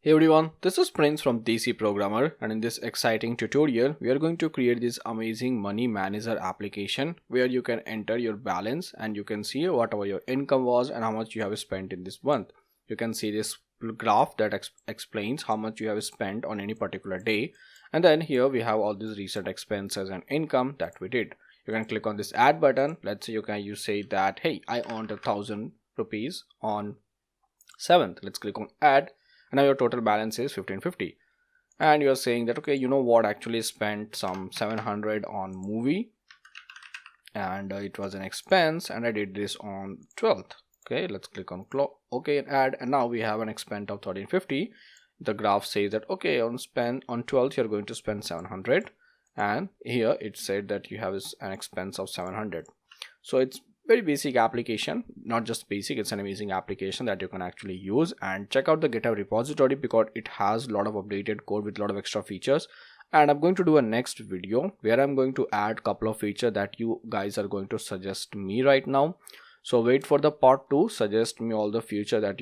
Hey everyone, this is Prince from DC Programmer, and in this exciting tutorial, we are going to create this amazing money manager application where you can enter your balance and you can see whatever your income was and how much you have spent in this month. You can see this graph that explains how much you have spent on any particular day, and then here we have all these recent expenses and income that we did. You can click on this add button. Let's say you say that, hey, I earned 1,000 rupees on 7th. Let's click on add. And now your total balance is 1550, and you're saying that, okay, you know what, actually spent some 700 on movie, and it was an expense, and I did this on 12th. Okay, let's click on okay and add, and now we have an expense of 1350. The graph says that, okay, on 12th you're going to spend 700, and here it said that you have an expense of 700. So it's very basic application, not just basic, it's an amazing application that you can actually use. And check out the GitHub repository because it has a lot of updated code with a lot of extra features. And I'm going to do a next video where I'm going to add a couple of features that you guys are going to suggest me right now. So wait for the part 2. Suggest me all the features that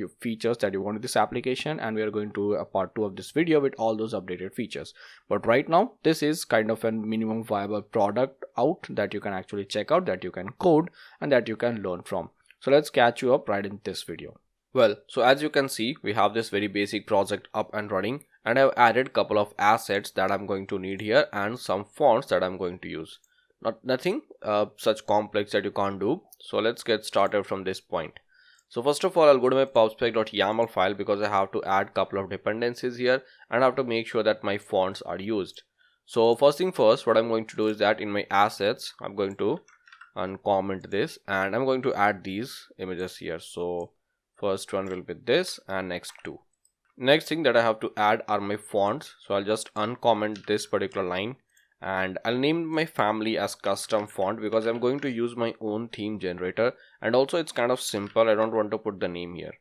you want in this application, and we are going to do a part 2 of this video with all those updated features. But right now, this is kind of a minimum viable product out that you can actually check out, that you can code, and that you can learn from. So let's catch you up right in this video. Well, so as you can see, we have this very basic project up and running, and I've added a couple of assets that I'm going to need here and some fonts that I'm going to use. Nothing such complex that you can't do. So let's get started from this point. So first of all, I'll go to my pubspec.yaml file because I have to add a couple of dependencies here and I have to make sure that my fonts are used. So first thing first, what I'm going to do is that in my assets, I'm going to uncomment this and I'm going to add these images here. So first one will be this and next two. Next thing that I have to add are my fonts. So I'll just uncomment this particular line. And I'll name my family as custom font because I'm going to use my own theme generator, and also it's kind of simple. I don't want to put the name here.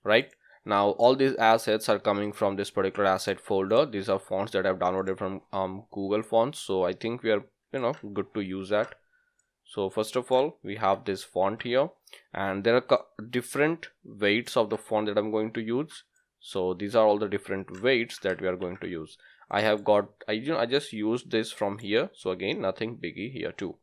Right now, all these assets are coming from this particular asset folder. These are fonts that I've downloaded from Google Fonts, so I think we are good to use that. So first of all, we have this font here, and there are different weights of the font that I'm going to use. So these are all the different weights that we are going to use. I just used this from here, so again nothing biggie here too.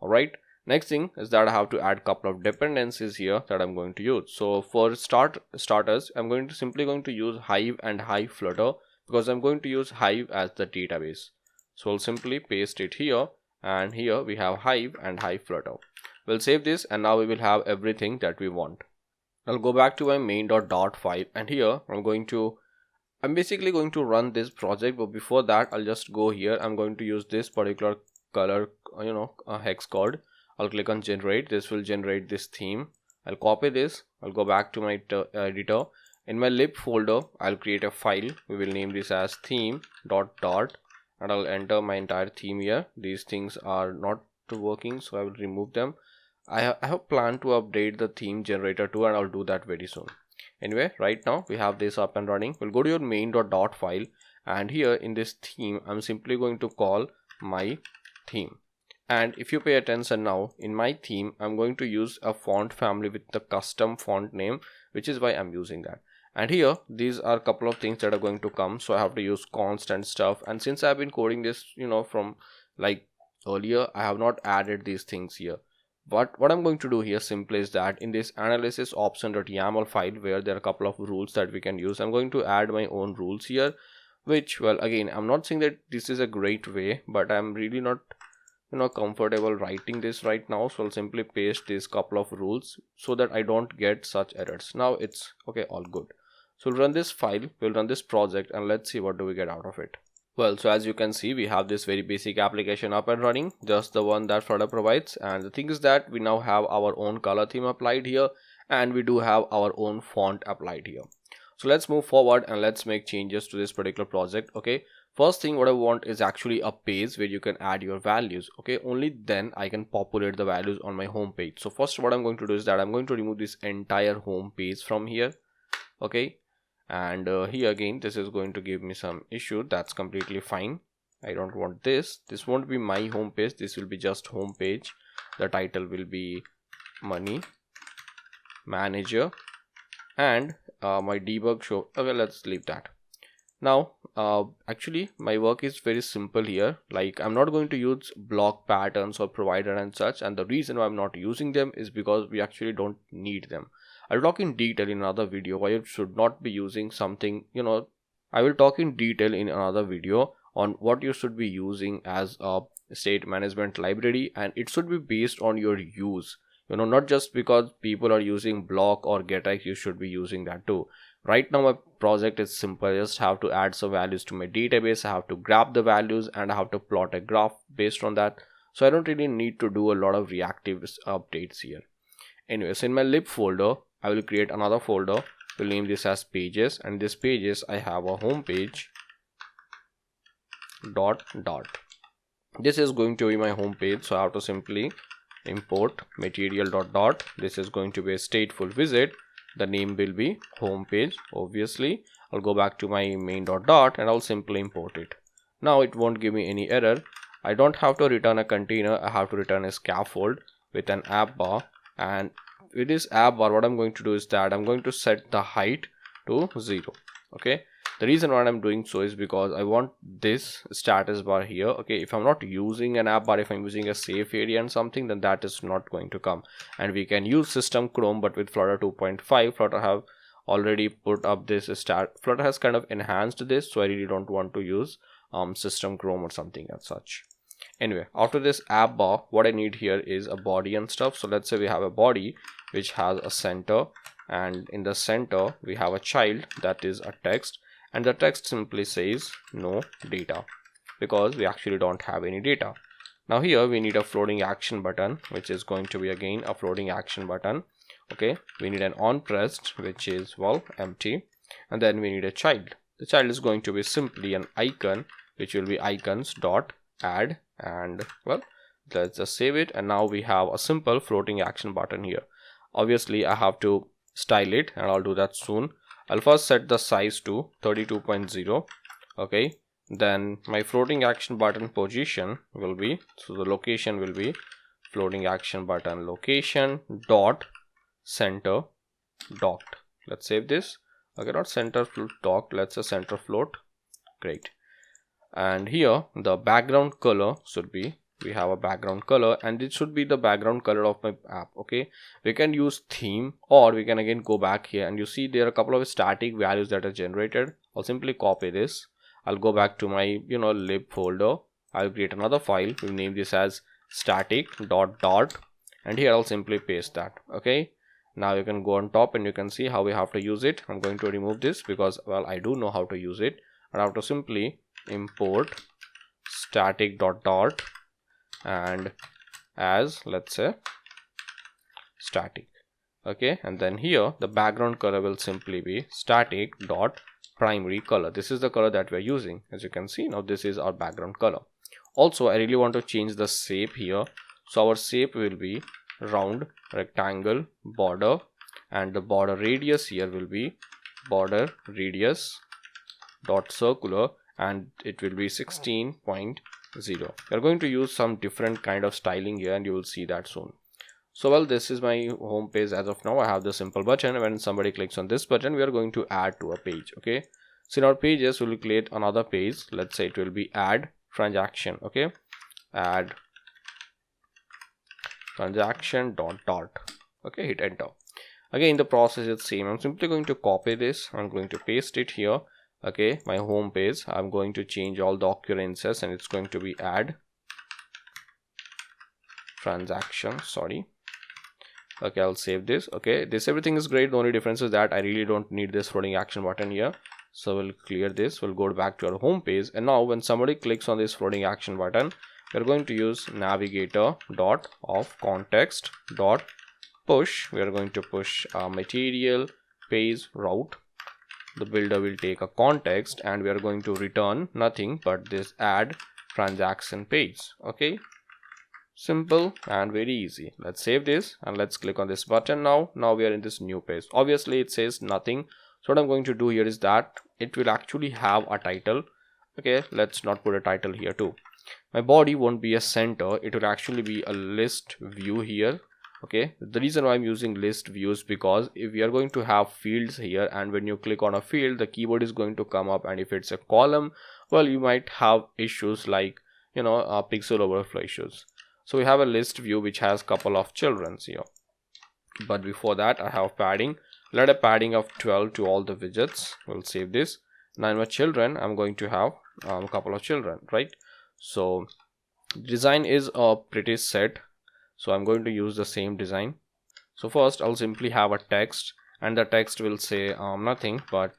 Alright, next thing is that I have to add a couple of dependencies here that I'm going to use. So for starters, I'm simply going to use Hive and Hive Flutter because I'm going to use Hive as the database. So I'll simply paste it here, and here we have Hive and Hive Flutter. We'll save this, and now we will have everything that we want. I'll go back to my main.dot file, and here I'm basically going to run this project, but before that I'll just go here. I'm going to use this particular color hex code. I'll click on generate. This will generate this theme. I'll copy this. I'll go back to my editor. In my lib folder, I'll create a file. We will name this as theme.dot, and I'll enter my entire theme here. These things are not working, so I will remove them. I have planned to update the theme generator too, and I'll do that very soon. Anyway, right now we have this up and running. We'll go to your main.dot file, and here in this theme, I'm simply going to call my theme. And if you pay attention now, in my theme, I'm going to use a font family with the custom font name, which is why I'm using that. And here, these are a couple of things that are going to come. So I have to use const and stuff. And since I've been coding this, from like earlier, I have not added these things here. But what I'm going to do here simply is that in this analysis option.yaml file where there are a couple of rules that we can use, I'm going to add my own rules here, which, well, again, I'm not saying that this is a great way, but I'm really not comfortable writing this right now. So I'll simply paste these couple of rules so that I don't get such errors. Now it's okay, all good. So we'll run this file, we'll run this project, and let's see what do we get out of it. Well, so as you can see, we have this very basic application up and running, just the one that Flutter provides. And the thing is that we now have our own color theme applied here, and we do have our own font applied here. So let's move forward and let's make changes to this particular project. Okay, first thing what I want is actually a page where you can add your values. Okay, only then I can populate the values on my home page. So first what I'm going to do is that I'm going to remove this entire home page from here. Okay. And here again, this is going to give me some issue. That's completely fine. I don't want this. This won't be my home page. This will be just home page. The title will be money manager, and my debug show. Okay, let's leave that. Now actually my work is very simple here. Like, I'm not going to use block patterns or provider and such, and the reason why I'm not using them is because we actually don't need them. I'll talk in detail in another video why you should not be using something, I will talk in detail in another video on what you should be using as a state management library, and it should be based on your use. Not just because people are using block or getx, you should be using that too. Right now my project is simple. I just have to add some values to my database. I have to grab the values and I have to plot a graph based on that. So I don't really need to do a lot of reactive updates here. Anyways, in my lib folder, I will create another folder. We'll name this as pages, and this pages I have a home page dot. This is going to be my home page, so I have to simply import material dot. This is going to be a stateful visit. The name will be home page. Obviously I'll go back to my main dot and I'll simply import it. Now it won't give me any error. I don't have to return a container. I have to return a scaffold with an app bar, and with this app bar what I'm going to do is that I'm going to set the height to 0. Okay, the reason why I'm doing so is because I want this status bar here. Okay, if I'm not using an app bar, if I'm using a safe area and something, then that is not going to come. And we can use system chrome, but with Flutter 2.5, Flutter have already put up this Flutter has kind of enhanced this, so I really don't want to use system chrome or something as such. Anyway, after this app bar, what I need here is a body and stuff. So let's say we have a body which has a center, and in the center we have a child that is a text, and the text simply says no data because we actually don't have any data. Now here we need a floating action button, which is going to be again a floating action button. Okay, we need an on pressed, which is, well, empty, and then we need a child. The child is going to be simply an icon, which will be icons dot add, and well, let's just save it. And now we have a simple floating action button here. Obviously I have to style it, and I'll do that soon. I'll first set the size to 32.0. okay, then my floating action button position will be, so the location will be floating action button location dot center docked. Let's save this. Okay, not center float docked, let's say center float. Great. And here the background color should be, we have a background color, and it should be the background color of my app. Okay, we can use theme, or we can again go back here, and you see there are a couple of static values that are generated. I'll simply copy this. I'll go back to my lib folder. I'll create another file. We'll name this as static dot, and here I'll simply paste that. Okay, now you can go on top and you can see how we have to use it. I'm going to remove this because, well, I do know how to use it, and I have to simply import static dot and as, let's say, static. Okay, and then here the background color will simply be static dot primary color. This is the color that we're using. As you can see, now this is our background color. Also, I really want to change the shape here, so our shape will be round rectangle border, and the border radius here will be border radius dot circular, and it will be 16.0. We're going to use some different kind of styling here, and you will see that soon. So, well, this is my home page as of now. I have the simple button. When somebody clicks on this button, we are going to add to a page. Okay, so in our pages we'll create another page. Let's say it will be add transaction. Okay, add transaction dot. Okay, hit enter. Again, the process is same. I'm simply going to copy this. I'm going to paste it here. Okay, my home page. I'm going to change all the occurrences, and it's going to be add transaction. Sorry. Okay, I'll save this. Okay, this everything is great. The only difference is that I really don't need this floating action button here. So we'll clear this. We'll go back to our home page, and now when somebody clicks on this floating action button, we're going to use navigator dot of context dot push. We are going to push material page route. The builder will take a context, and we are going to return nothing but this add transaction page. Okay, simple and very easy. Let's save this and let's click on this button. Now we are in this new page. Obviously it says nothing, so what I'm going to do here is that it will actually have a title. Okay, let's not put a title here too. My body won't be a center, it will actually be a list view here. Okay, the reason why I'm using list views, because if we are going to have fields here, and when you click on a field, the keyboard is going to come up, and if it's a column, well, you might have issues like, you know, pixel overflow issues. So we have a list view which has couple of childrens here, but before that I have padding. Let a padding of 12 to all the widgets. We'll save this. Now in my children, I'm going to have a couple of children, right? So design is pretty set, so I'm going to use the same design. So first I'll simply have a text, and the text will say nothing but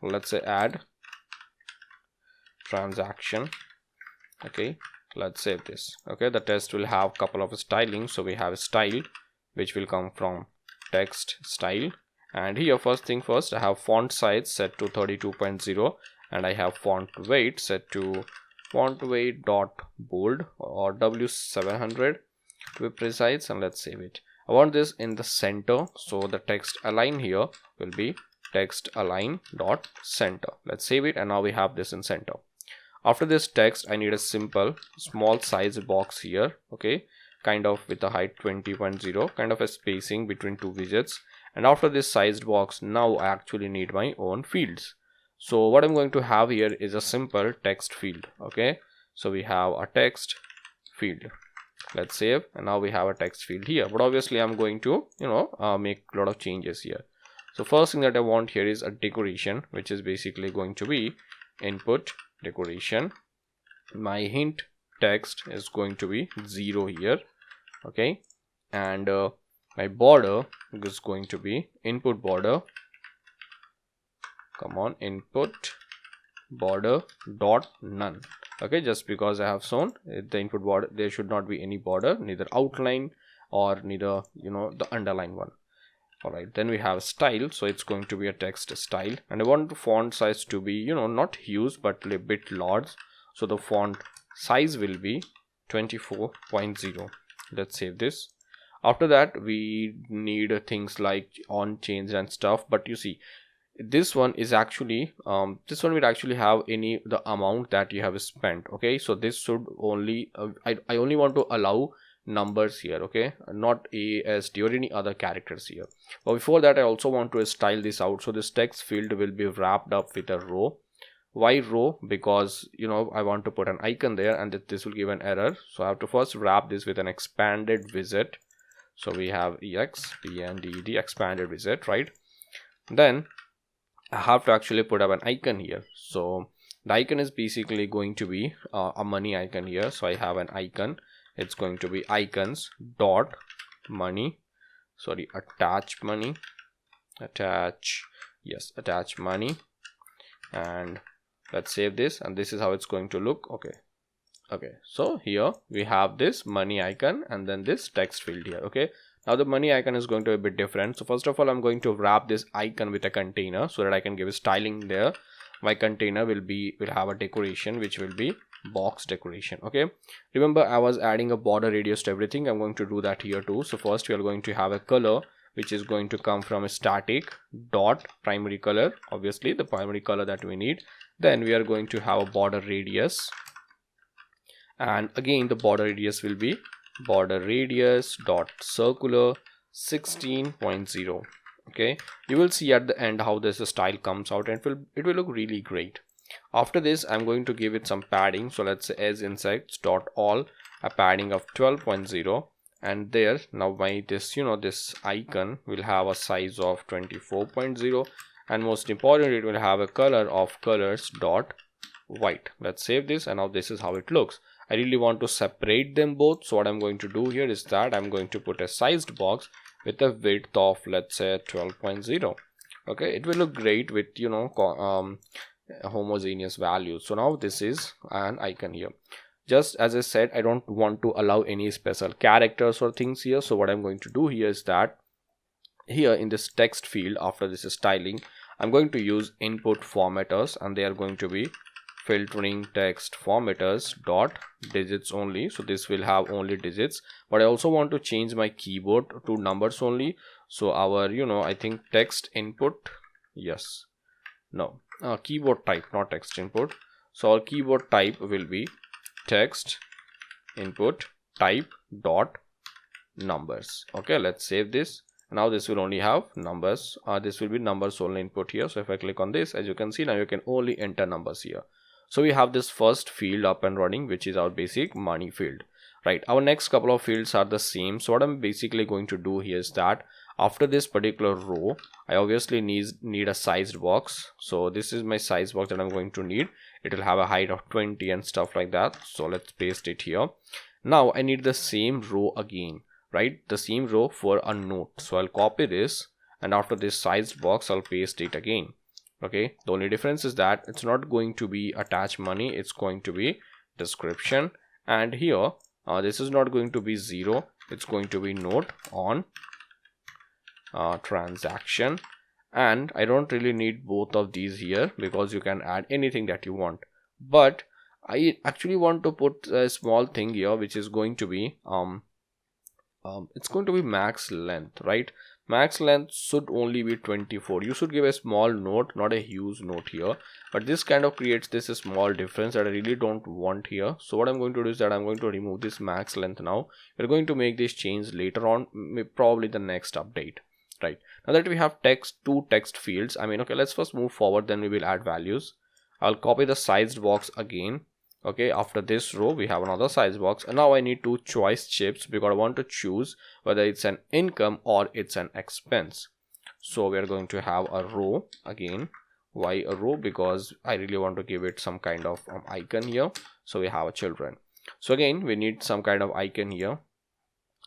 let's say add transaction. Okay, let's save this. Okay, the text will have couple of styling. So we have style which will come from text style, and here first thing first, I have font size set to 32.0, and I have font weight set to font weight dot bold or W700 to be precise, and let's save it. I want this in the center, so the text align here will be text align dot center. Let's save it, and now we have this in center. After this text, I need a simple small size box here, okay, kind of with a height 20.0, kind of a spacing between two widgets. And after this sized box, now I actually need my own fields. So what I'm going to have here is a simple text field. Okay, so we have a text field. Let's save, and now we have a text field here, but obviously I'm going to, you know, make a lot of changes here. So first thing that I want here is a decoration, which is basically going to be input decoration. My hint text is going to be 0 here. Okay, and my border is going to be input border. Come on, input border dot none. Okay, just because I have shown the input border, there should not be any border, neither outline or neither, you know, the underline one. All right, then we have style, so it's going to be a text style, and I want the font size to be, you know, not huge but a bit large, so the font size will be 24.0. Let's save this. After that, we need things like on change and stuff, but you see, this one is actually this one will actually have the amount that you have spent. Okay, so this should only I only want to allow numbers here, okay, not ASD or any other characters here. But before that, I also want to style this out, so this text field will be wrapped up with a row. Why row? Because, you know, I want to put an icon there, and this will give an error, so I have to first wrap this with an expanded visit. So we have expanded expanded visit, right? Then I have to actually put up an icon here. So the icon is basically going to be a money icon here. So I have an icon. It's going to be icons dot money, sorry, attach money, attach money, and let's save this, and this is how it's going to look. Okay, so here we have this money icon and then this text field here. Okay, now the money icon is going to be a bit different. So first of all, I'm going to wrap this icon with a container so that I can give a styling there. My container will have a decoration which will be box decoration. Okay, remember I was adding a border radius to everything. I'm going to do that here too. So first we are going to have a color which is going to come from a static dot primary color, obviously the primary color that we need. Then we are going to have a border radius, and again the border radius will be border radius dot circular 16.0. okay, you will see at the end how this style comes out, and it will look really great. After this, I'm going to give it some padding. So let's say as insects dot all, a padding of 12.0, and there now my this icon will have a size of 24.0, and most important, it will have a color of colors dot white. Let's save this, and now this is how it looks. I really want to separate them both, so what I'm going to do here is that I'm going to put a sized box with a width of, let's say, 12.0. okay, it will look great with, you know, homogeneous values. So now this is an icon here. Just as I said, I don't want to allow any special characters or things here. So what I'm going to do here is that here in this text field, after this styling, I'm going to use input formatters, and they are going to be filtering text formatters dot digits only. So this will have only digits, but I also want to change my keyboard to numbers only. So our, you know, I think text input, yes, no, keyboard type, not text input. So our keyboard type will be text input type dot numbers. Okay, let's save this. Now this will only have numbers. This will be numbers only input here. So if I click on this, as you can see, now you can only enter numbers here. So we have this first field up and running, which is our basic money field, right? Our next couple of fields are the same. So what I'm basically going to do here is that after this particular row, I obviously need a sized box. So this is my size box that I'm going to need. It will have a height of 20 and stuff like that. So let's paste it here. Now I need the same row again, right? The same row for a note. So I'll copy this, and after this sized box, I'll paste it again. Okay, the only difference is that it's not going to be attach money, it's going to be description. And here this is not going to be 0, it's going to be note on transaction. And I don't really need both of these here because you can add anything that you want, but I actually want to put a small thing here, which is going to be it's going to be max length, right? Max length should only be 24. You should give a small note, not a huge note here, but this kind of creates this small difference that I really don't want here. So what I'm going to do is that I'm going to remove this max length now. We're going to make this change later on, probably the next update, right? Now that we have two text fields, okay, let's first move forward, then we will add values. I'll copy the sized box again. Okay, after this row we have another size box, and now I need two choice chips because I want to choose whether it's an income or it's an expense. So we are going to have a row again. Why a row? Because I really want to give it some kind of icon here. So we have a children. So again we need some kind of icon here.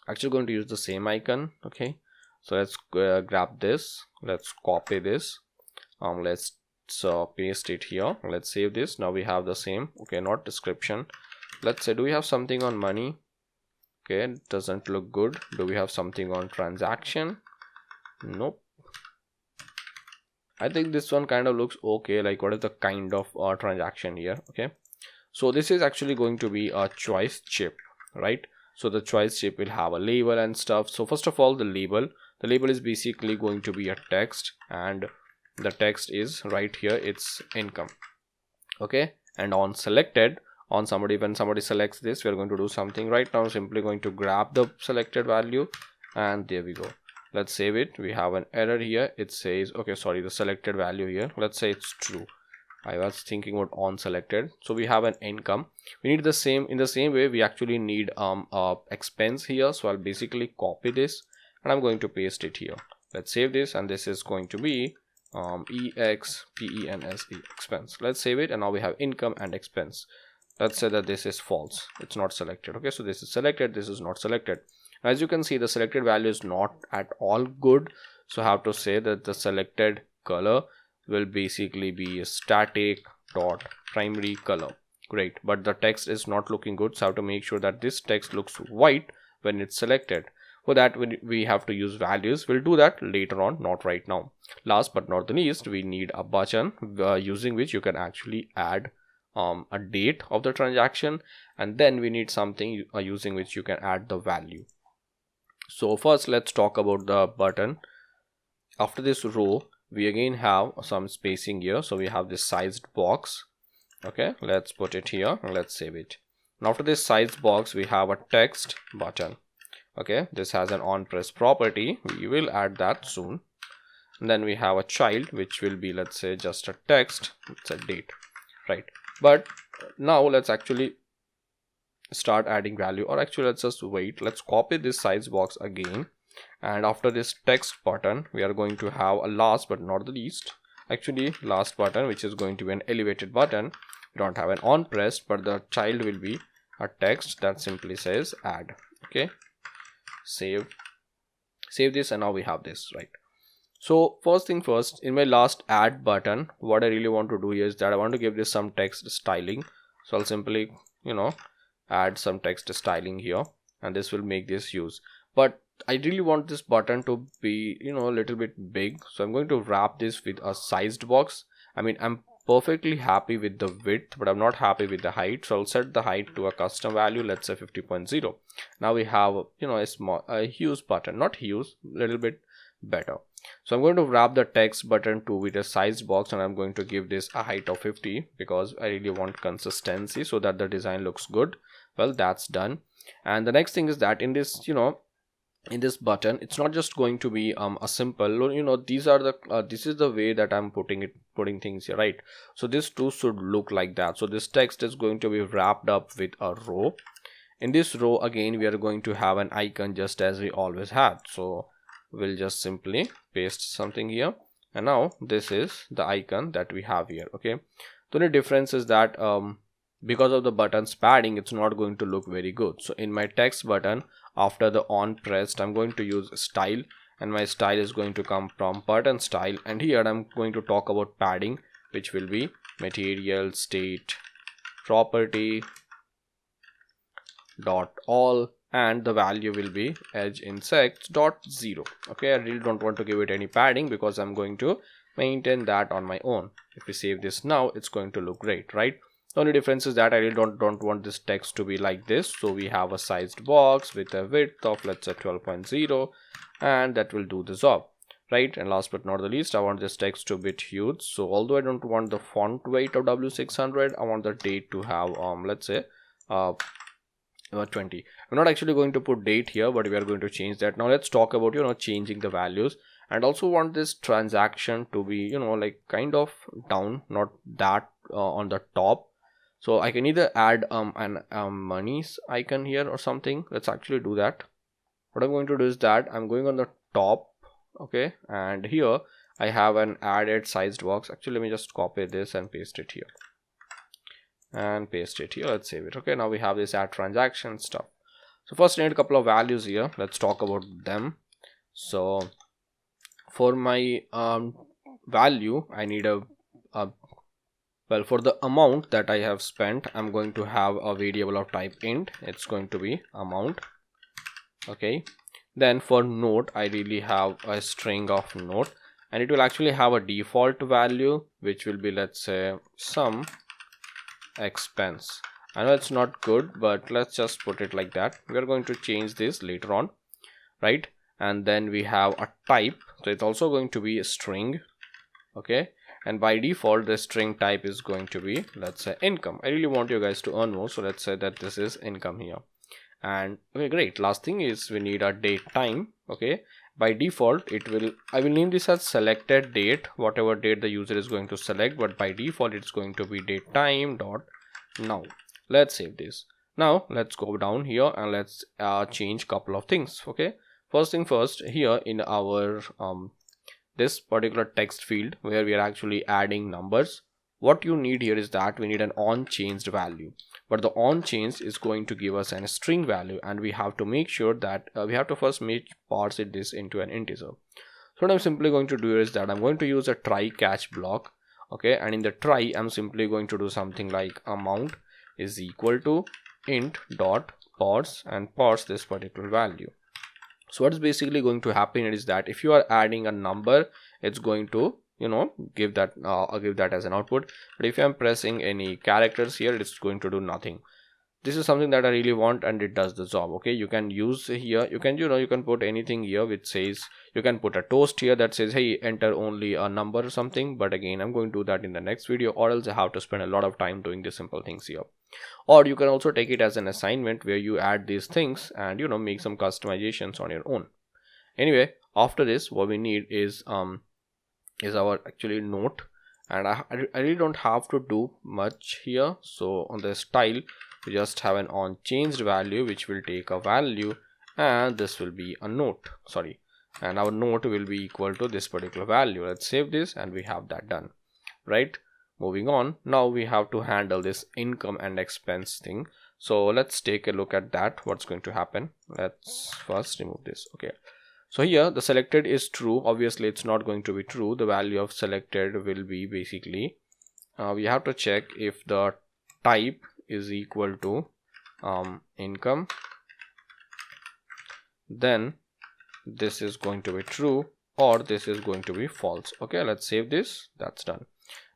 Actually going to use the same icon. Okay, so let's grab this, let's copy this, let's paste it here, let's save this. Now we have the same. Okay, not description. Let's say, do we have something on money? Okay, it doesn't look good. Do we have something on transaction? Nope. I think this one kind of looks okay. Like, what is the kind of transaction here? Okay, so this is actually going to be a choice chip, right? So the choice chip will have a label and stuff. So first of all, the label is basically going to be a text, and the text is right here, it's income. Okay, and on selected, when somebody selects this, we are going to do something right now. Simply going to grab the selected value, and there we go. Let's save it. We have an error here. It says, okay, sorry, the selected value here, let's say it's true. I was thinking about on selected. So we have an income. We need the same, in the same way we actually need expense here. So I'll basically copy this and I'm going to paste it here. Let's save this, and this is going to be expense, expense. Let's save it, and now we have income and expense. Let's say that this is false, it's not selected. Okay, so this is selected, this is not selected. As you can see, the selected value is not at all good. So I have to say that the selected color will basically be static dot primary color. Great, but the text is not looking good, so I have to make sure that this text looks white when it's selected. For that we have to use values. We'll do that later on, not right now. Last but not the least, we need a button using which you can actually add a date of the transaction, and then we need something using which you can add the value. So first let's talk about the button. After this row we again have some spacing here, so we have this sized box. Okay, let's put it here and let's save it. And after this sized box we have a text button. Okay, this has an on press property, we will add that soon. And then we have a child, which will be, let's say, just a text, it's a date, right? But now let's actually start adding value, or actually let's just wait. Let's copy this size box again, and after this text button we are going to have a last but not the least, actually last button, which is going to be an elevated button. We don't have an on press, but the child will be a text that simply says add. Okay, save this, and now we have this, right? So first thing first, in my last add button, what I really want to do here is that I want to give this some text styling. So I'll simply, add some text styling here, and this will make this use. But I really want this button to be, a little bit big. So I'm going to wrap this with a sized box. I'm perfectly happy with the width, but I'm not happy with the height. So I'll set the height to a custom value, let's say 50.0. Now we have, a huge button, not huge, little bit better. So I'm going to wrap the text button with a sized box, and I'm going to give this a height of 50 because I really want consistency so that the design looks good. Well, that's done. And the next thing is that in this, in this button, it's not just going to be a simple, these are the this is the way that I'm putting things here, right? So this too should look like that. So this text is going to be wrapped up with a row. In this row again, we are going to have an icon just as we always had. So we'll just simply paste something here, and now this is the icon that we have here. Okay, the only difference is that because of the button's padding, it's not going to look very good. So in my text button, after the on pressed, I'm going to use style, and my style is going to come from button style, and here I'm going to talk about padding, which will be material state property dot all, and the value will be edge insects dot 0. Okay, I really don't want to give it any padding because I'm going to maintain that on my own. If we save this now, it's going to look great, right? The only difference is that I really don't want this text to be like this. So we have a sized box with a width of, let's say, 12.0, and that will do the job, right? And last but not the least, I want this text to be huge. So although I don't want the font weight of W600, I want the date to have let's say 20. I'm not actually going to put date here, but we are going to change that. Now let's talk about changing the values, and also want this transaction to be like kind of down, not that on the top. So I can either add an monies icon here or something. Let's actually do that. What I'm going to do is that I'm going on the top, okay, and here I have an added sized box. Actually, let me just copy this and paste it here, and paste it here. Let's save it. Okay, now we have this add transaction stuff. So first I need a couple of values here. Let's talk about them. So for my value, I need well, for the amount that I have spent, I'm going to have a variable of type int. It's going to be amount. Okay, then for note, I really have a string of note, and it will actually have a default value, which will be, let's say, some expense. I know it's not good, but let's just put it like that. We are going to change this later on, right? And then we have a type, so it's also going to be a string. Okay, and by default the string type is going to be, let's say, income. I really want you guys to earn more, so let's say that this is income here. And okay, great. Last thing is we need a date time. Okay, by default I will name this as selected date, whatever date the user is going to select, but by default it's going to be date time dot now. Let's save this. Now let's go down here and let's change couple of things. Okay, first thing first, here in our this particular text field where we are actually adding numbers, what you need here is that we need an on changed value, but the on changed is going to give us a string value, and we have to make sure that we have to first parse this into an integer. So what I'm simply going to do is that I'm going to use a try catch block. Okay, and in the try, I'm simply going to do something like amount is equal to int dot parse, and parse this particular value. So what is basically going to happen is that if you are adding a number, it's going to give that as an output, but if I'm pressing any characters here, it's going to do nothing. This is something that I really want, and it does the job. Okay, you can use here, you can put anything here which says, you can put a toast here that says, hey, enter only a number or something, but again, I'm going to do that in the next video, or else I have to spend a lot of time doing these simple things here. Or you can also take it as an assignment where you add these things and make some customizations on your own. Anyway, after this, what we need is our actually note, and I really don't have to do much here. So on the style, we just have an on changed value which will take a value, and this will be a note, sorry, and our note will be equal to this particular value. Let's save this, and we have that done, right? Moving on, now we have to handle this income and expense thing. So let's take a look at that. What's going to happen? Let's first remove this. Okay, so here the selected is true. Obviously it's not going to be true. The value of selected will be basically we have to check if the type is equal to income, then this is going to be true, or this is going to be false. Okay, let's save this. That's done.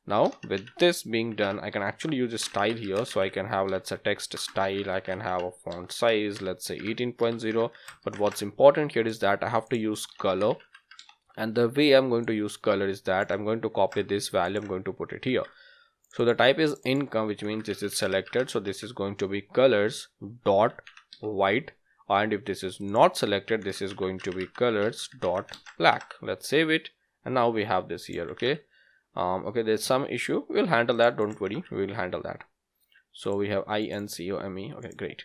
Now with this being done, I can actually use a style here. So I can have, let's say, text style. I can have a font size, let's say 18.0, but what's important here is that I have to use color, and the way I'm going to use color is that I'm going to copy this value, I'm going to put it here. So the type is income, which means this is selected, so this is going to be colors dot white. and if this is not selected, this is going to be colors dot black. Let's save it, and now we have this here. Okay, okay, there's some issue, we'll handle that, don't worry, we will handle that. So we have income. Okay, great.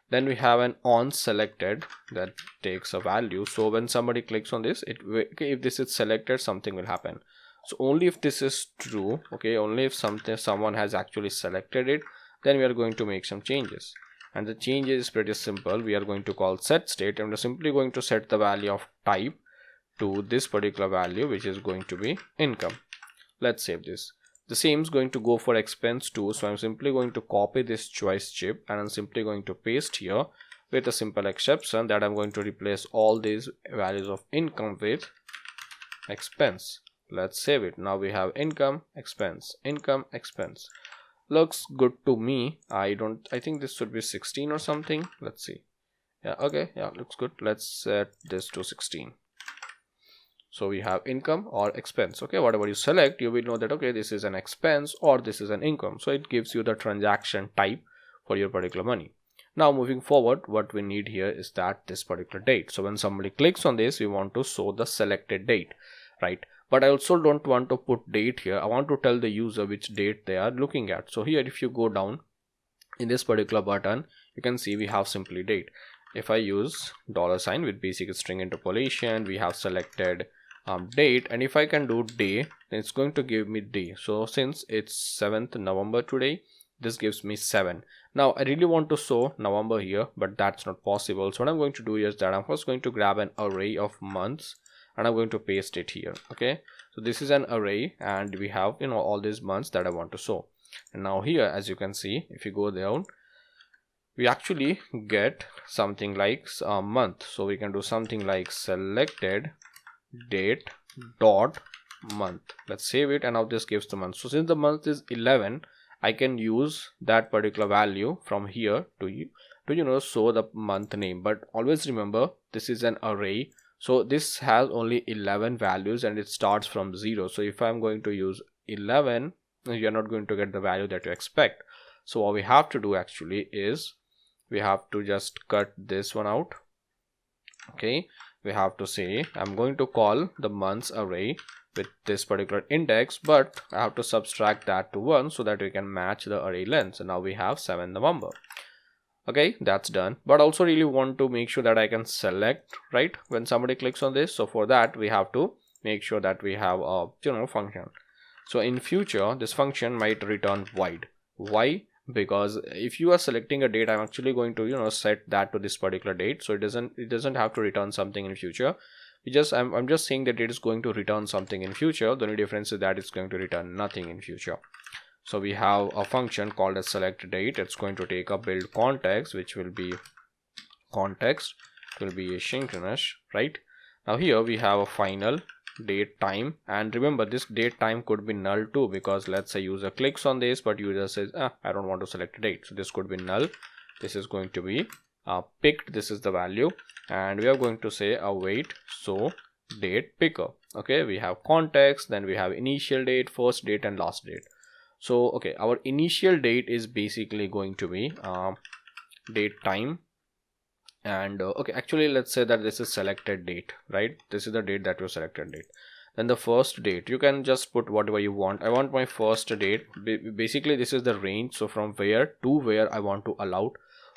Then we have an on selected that takes a value. So when somebody clicks on this, if this is selected, something will happen. So only if this is true, okay, only if someone has actually selected it, then we are going to make some changes. And the change is pretty simple. We are going to call set state, and we're simply going to set the value of type to this particular value, which is going to be income. Let's save this. The same is going to go for expense too. So I'm simply going to copy this choice chip, and I'm simply going to paste here with a simple exception that I'm going to replace all these values of income with expense. Let's save it. Now we have income, expense, income, expense. Looks good to me. I think this should be 16 or something. Let's see. Yeah, okay, yeah, looks good. Let's set this to 16. So we have income or expense. Okay, whatever you select, you will know that okay, this is an expense or this is an income. So it gives you the transaction type for your particular money. Now moving forward, what we need here is that this particular date. So when somebody clicks on this, we want to show the selected date, right? But I also don't want to put date here. I want to tell the user which date they are looking at. So here, if you go down in this particular button, you can see we have simply date. If I use $sign with basic string interpolation, we have selected date, and if I can do day, then it's going to give me day. So since it's 7th November today, this gives me 7. Now I really want to show November here, but that's not possible. So what I'm going to do is that I'm first going to grab an array of months, and I'm going to paste it here. Okay, so this is an array, and we have all these months that I want to show. And now here, as you can see, if you go down, we actually get something like a month. So we can do something like selected date dot month. Let's save it, and now this gives the month. So since the month is 11, I can use that particular value from here to show the month name. But always remember, this is an array, so this has only 11 values and it starts from 0. So if I'm going to use 11, you're not going to get the value that you expect. So what we have to do actually is we have to just cut this one out. Okay, we have to say I'm going to call the months array with this particular index, but I have to subtract that to 1 so that we can match the array length. So now we have 7 November. Okay, that's done. But also really want to make sure that I can select, right, when somebody clicks on this. So for that, we have to make sure that we have a function. So in future, this function might return void. Why? Because if you are selecting a date, I'm actually going to set that to this particular date, so it doesn't have to return something in future. I'm just saying that it is going to return something in future. The only difference is that it's going to return nothing in future. So we have a function called as select date. It's going to take a build context, which will be context, will be asynchronous, right? Now here we have a final date time, and remember this date time could be null too, because let's say user clicks on this but user says I don't want to select a date, so this could be null. This is going to be picked, this is the value, and we are going to say await so date picker. Okay, we have context, then we have initial date, first date, and last date. So okay, our initial date is basically going to be date time. And okay, actually let's say that this is selected date, right? This is the date that was selected date. Then the first date, you can just put whatever you want. I want my first date. Basically this is the range, so from where to where I want to allow.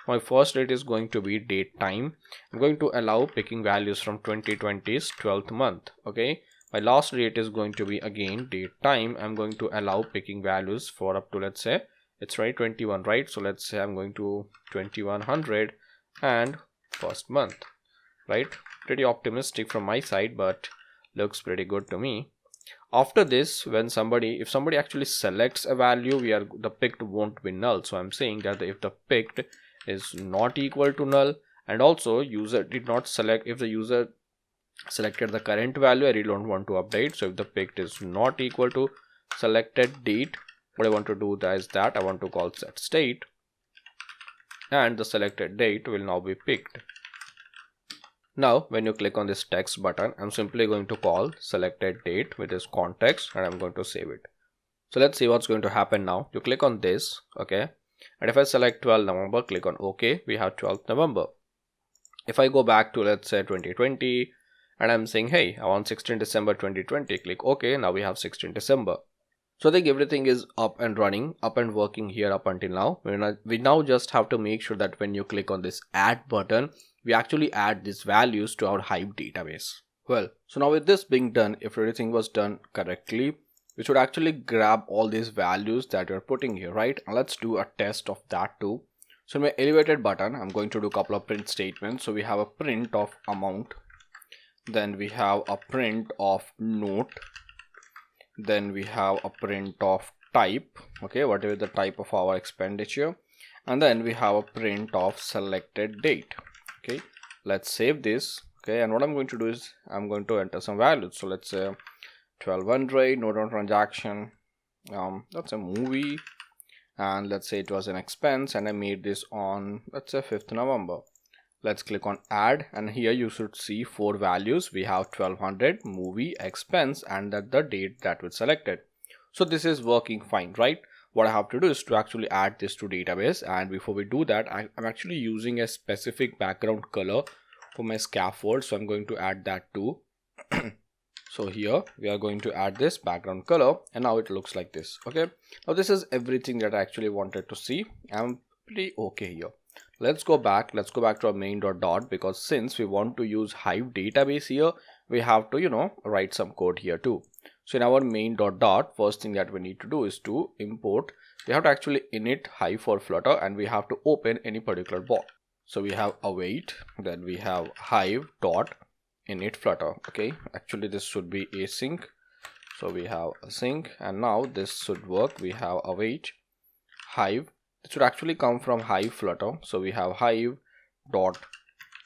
My first date is going to be date time. I'm going to allow picking values from 2020's 12th month. Okay, my last date is going to be again date time. I'm going to allow picking values for up to, let's say it's right 21, right? So let's say I'm going to 2100 and first month, right? Pretty optimistic from my side, but looks pretty good to me. After this, if somebody actually selects a value, the picked won't be null. So I'm saying that if the picked is not equal to null, and also user did not select, if the user selected the current value, I really don't want to update. So if the picked is not equal to selected date, what I want to do is that I want to call set state, and the selected date will now be picked. Now when you click on this text button, I'm simply going to call selected date with this context, and I'm going to save it. So let's see what's going to happen now. You click on this, okay, and if I select 12 November, click on OK, we have 12th November. If I go back to, let's say, 2020, and I'm saying, hey, I want 16 December 2020, click OK. Now we have 16 December. So I think everything is up and running, up and working here up until now. We now just have to make sure that when you click on this add button, we actually add these values to our Hive database. Well, so now with this being done, if everything was done correctly, we should actually grab all these values that you're putting here, right? And let's do a test of that too. So in my elevated button, I'm going to do a couple of print statements. So we have a print of amount, then we have a print of note, then we have a print of type, okay, whatever the type of our expenditure, and then we have a print of selected date. Okay, let's save this. Okay, and what I'm going to do is I'm going to enter some values. So let's say 1200 note on transaction, that's a movie, and let's say it was an expense, and I made this on, let's say, 5th November. Let's click on add, and here you should see 4 values. We have 1200, movie, expense, and that the date that was selected. So this is working fine, right? What I have to do is to actually add this to database, and before we do that, I'm actually using a specific background color for my scaffold, so I'm going to add that too. So here we are going to add this background color, and now it looks like this. Okay, now this is everything that I actually wanted to see. I'm pretty okay here. Let's go back to our main.dot, because since we want to use Hive database here, we have to write some code here too. So in our main.dot, first thing that we need to do is to import. We have to actually init Hive for Flutter, and we have to open any particular box. So we have await, then we have Hive dot init Flutter. Okay, actually this should be async, so we have async, and now this should work. We have await Hive. It should actually come from Hive Flutter, so we have Hive dot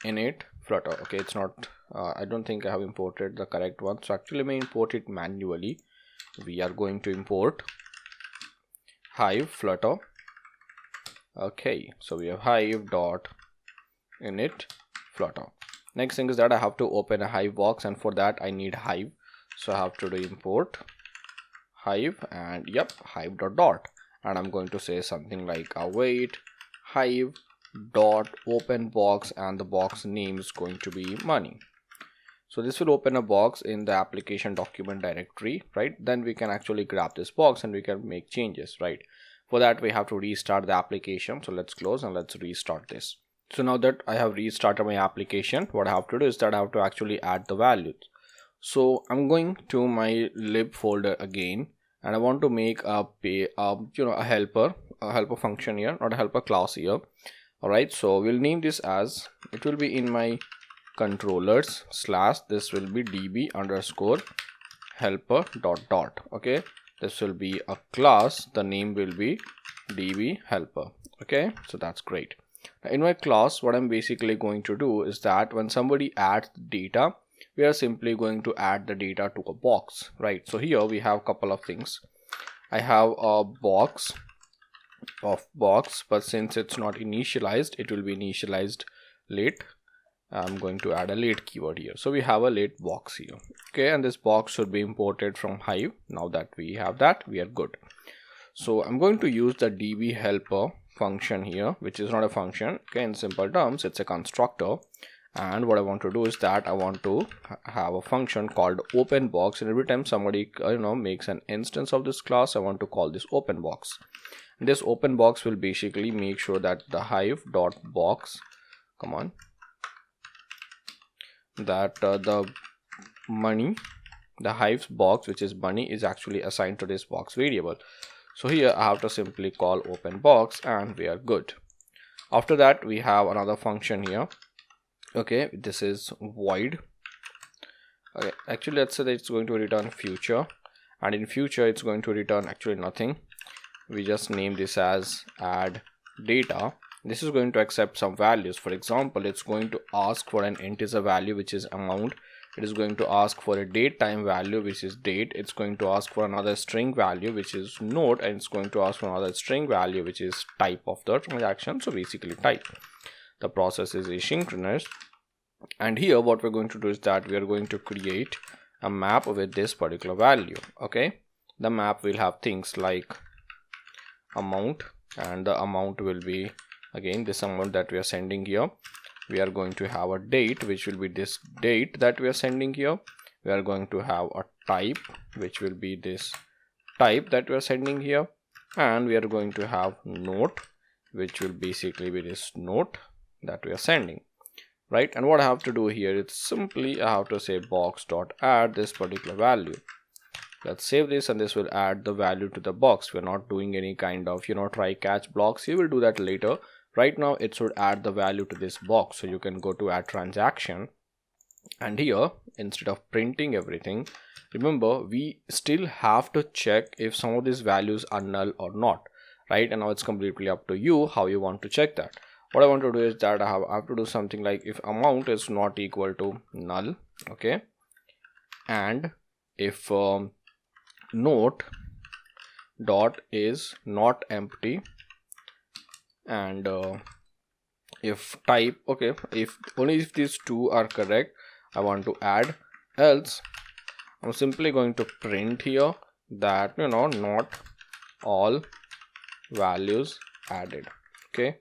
init Flutter. Okay, it's not I don't think I have imported the correct one, so actually may import it manually. We are going to import Hive Flutter. Okay, so we have Hive dot init Flutter. Next thing is that I have to open a Hive box, and for that I need Hive, so I have to do import Hive, and yep, Hive dot, and I'm going to say something like await Hive dot open box, and the box name is going to be money. So this will open a box in the application document directory, right? Then we can actually grab this box and we can make changes, right? For that we have to restart the application. So let's close and let's restart this. So now that I have restarted my application, what I have to do is that I have to actually add the values. So I'm going to my lib folder again, and I want to make a helper function here, not a helper class here. All right, so we'll name this as, it will be in my controllers slash, this will be db underscore helper dot. Okay, this will be a class, the name will be db helper. Okay, so that's great. Now in my class, what I'm basically going to do is that when somebody adds data, we are simply going to add the data to a box, right? So here we have a couple of things. I have a box of box, but since it's not initialized, it will be initialized late. I'm going to add a late keyword here. So we have a late box here. Okay, and this box should be imported from Hive. Now that we have that, we are good. So I'm going to use the db helper function here, which is not a function. Okay, in simple terms, it's a constructor. And what I want to do is that I want to have a function called open box, and every time somebody makes an instance of this class, I want to call this open box. And this open box will basically make sure that the Hive dot box, that the money, the Hive's box, which is money, is actually assigned to this box variable. So here I have to simply call open box, and we are good. After that, we have another function here. Okay, this is void. Okay, actually let's say that it's going to return future, and in future it's going to return actually nothing. We just name this as add data. This is going to accept some values. For example, it's going to ask for an integer value, which is amount. It is going to ask for a date time value, which is date. It's going to ask for another string value, which is note, and it's going to ask for another string value, which is type of the transaction. So basically type. The process is asynchronous, and here what we're going to do is that we are going to create a map with this particular value. Okay, the map will have things like amount, and the amount will be again this amount that we are sending here. we are going to have a date, which will be this date that we are sending here. We are going to have a type, which will be this type that we are sending here, and we are going to have note, which will basically be this note that we are sending, right? And what I have to do here is simply I have to say box dot add this particular value. Let's save this, and this will add the value to the box. We're not doing any kind of try catch blocks. You will do that later. Right now it should add the value to this box. So you can go to add transaction, and here instead of printing everything, remember we still have to check if some of these values are null or not, right? And now it's completely up to you how you want to check that. What I want to do is that I have to do something like if amount is not equal to null, okay, and if note dot is not empty, and if type, okay, if only if these two are correct I want to add, else I'm simply going to print here that not all values added, okay,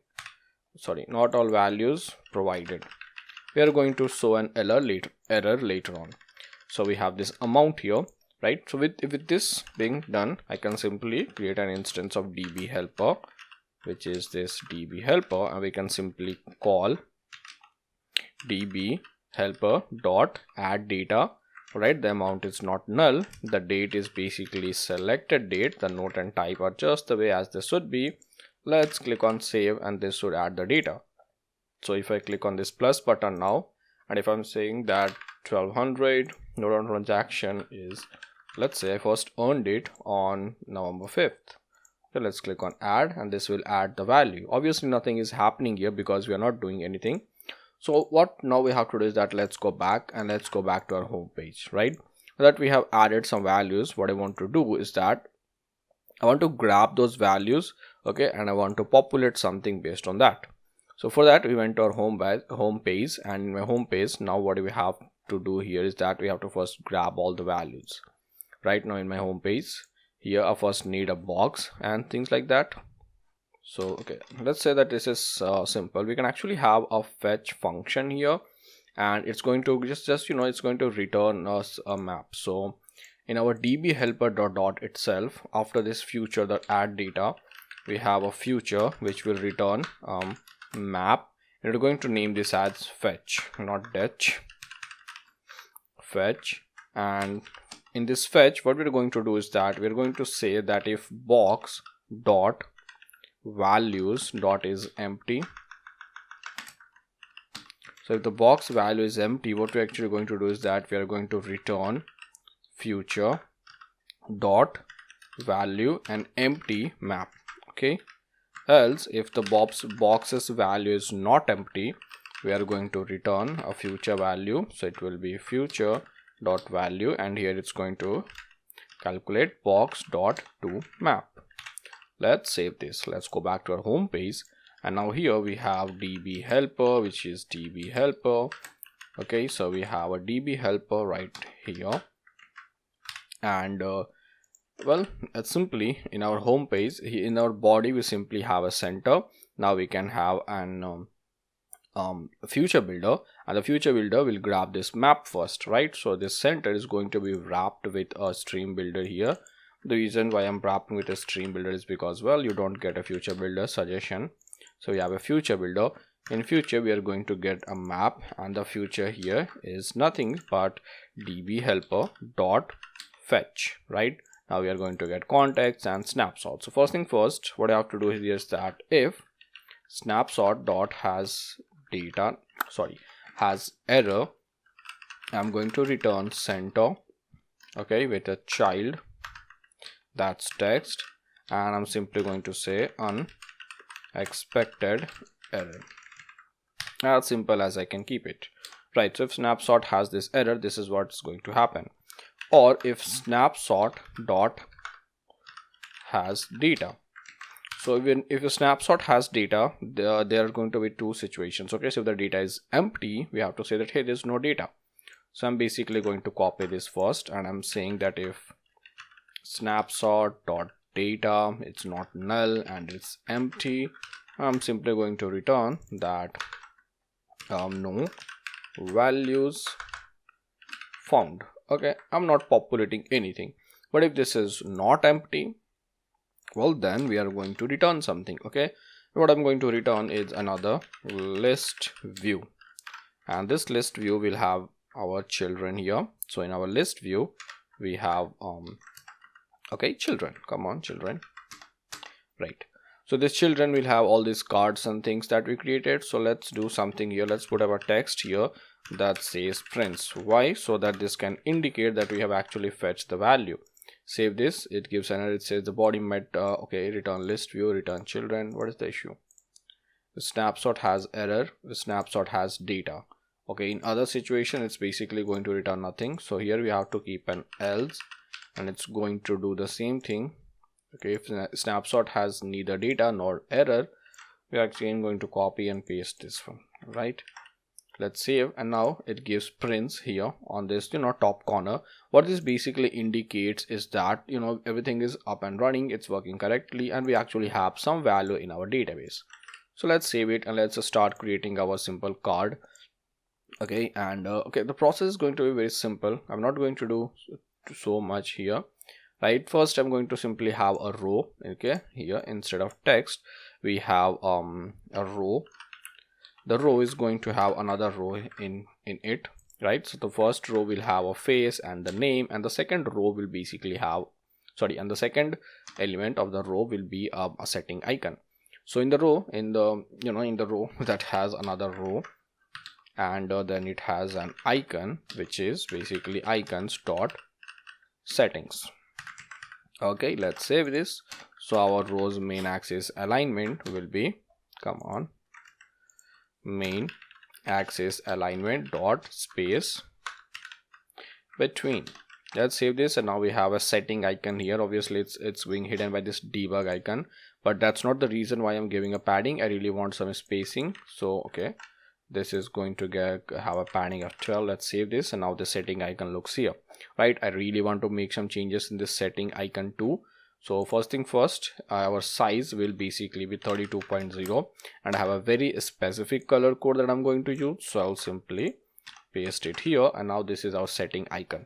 sorry, not all values provided. We are going to show an error later on. So we have this amount here, right? So with this being done, I can simply create an instance of db helper, which is this db helper, and we can simply call db helper dot add data, right? The amount is not null, the date is basically selected date, the note and type are just the way as they should be. Let's click on save, and this should add the data. So if I click on this plus button now, and if I'm saying that 1200 note on transaction is, let's say I first earned it on November 5th. So let's click on add, and this will add the value. Obviously nothing is happening here because we are not doing anything. So what now we have to do is that let's go back to our home page, right? Now that we have added some values, what I want to do is that I want to grab those values, okay, and I want to populate something based on that. So for that we went to our home page, and in my home page now what do we have to do here is that we have to first grab all the values. Right now in my home page here I first need a box and things like that. So okay, let's say that this is simple. We can actually have a fetch function here, and it's going to just it's going to return us a map. So in our db helper dot itself, after this future the add data, we have a future which will return map, and we're going to name this as fetch, not detch, fetch. And in this fetch what we're going to do is that we're going to say that if box dot values dot is empty, so if the box value is empty, what we're actually going to do is that we are going to return future dot value and empty map, okay. Else if the box's value is not empty, we are going to return a future value, so it will be future dot value, and here it's going to calculate box dot to map. Let's save this. Let's go back to our home page, and now here we have db helper, which is db helper, okay. So we have a db helper right here, and well, it's simply in our home page, in our body we simply have a center. Now we can have an future builder, and the future builder will grab this map first, right? So this center is going to be wrapped with a stream builder here. The reason why I'm wrapping with a stream builder is because, well, you don't get a future builder suggestion. So we have a future builder. In future we are going to get a map, and the future here is nothing but db helper dot fetch, right? Now we are going to get context and snapshot. So first thing first, what I have to do here is that if snapshot dot has error, I'm going to return center, okay, with a child, that's text, and I'm simply going to say unexpected error. As simple as I can keep it, right? So if snapshot has this error, this is what's going to happen. Or if snapshot dot has data, so if a snapshot has data, there are going to be two situations, okay. So if the data is empty, we have to say that hey, there's no data. So I'm basically going to copy this first, and I'm saying that if snapshot dot data, it's not null and it's empty, I'm simply going to return that no values found. Okay, I'm not populating anything, but if this is not empty, well, then we are going to return something. Okay, what I'm going to return is another list view, and this list view will have our children here. So in our list view we have okay, children, come on, children, right? So this children will have all these cards and things that we created. So let's do something here. Let's put our text here that says prints. Why? So that this can indicate that we have actually fetched the value. Save this. It gives an error. It says the body met okay, return list view, return children. What is the issue? The snapshot has error, the snapshot has data. Okay, in other situation it's basically going to return nothing. So here we have to keep an else, and it's going to do the same thing. Okay, if the snapshot has neither data nor error, we are again going to copy and paste this one, right? Let's save, and now it gives prints here on this top corner. What this basically indicates is that everything is up and running, it's working correctly, and we actually have some value in our database. So let's save it and let's start creating our simple card. Okay, and okay, the process is going to be very simple. I'm not going to do so much here, right? First I'm going to simply have a row. Okay, here instead of text we have a row. The row is going to have another row in it, right? So the first row will have a face and the name, and the second row will basically have and the second element of the row will be a setting icon. So in the row, in the row that has another row, and then it has an icon which is basically icons dot settings. Okay, let's save this. So our row's main axis alignment will be, come on, main axis alignment dot space between. Let's save this, and now we have a setting icon here. Obviously it's being hidden by this debug icon, but that's not the reason why I'm giving a padding. I really want some spacing. So okay, this is going to have a padding of 12. Let's save this, and now the setting icon looks here, right? I really want to make some changes in this setting icon too. So first thing first, our size will basically be 32.0, and I have a very specific color code that I'm going to use. So I'll simply paste it here, and now this is our setting icon.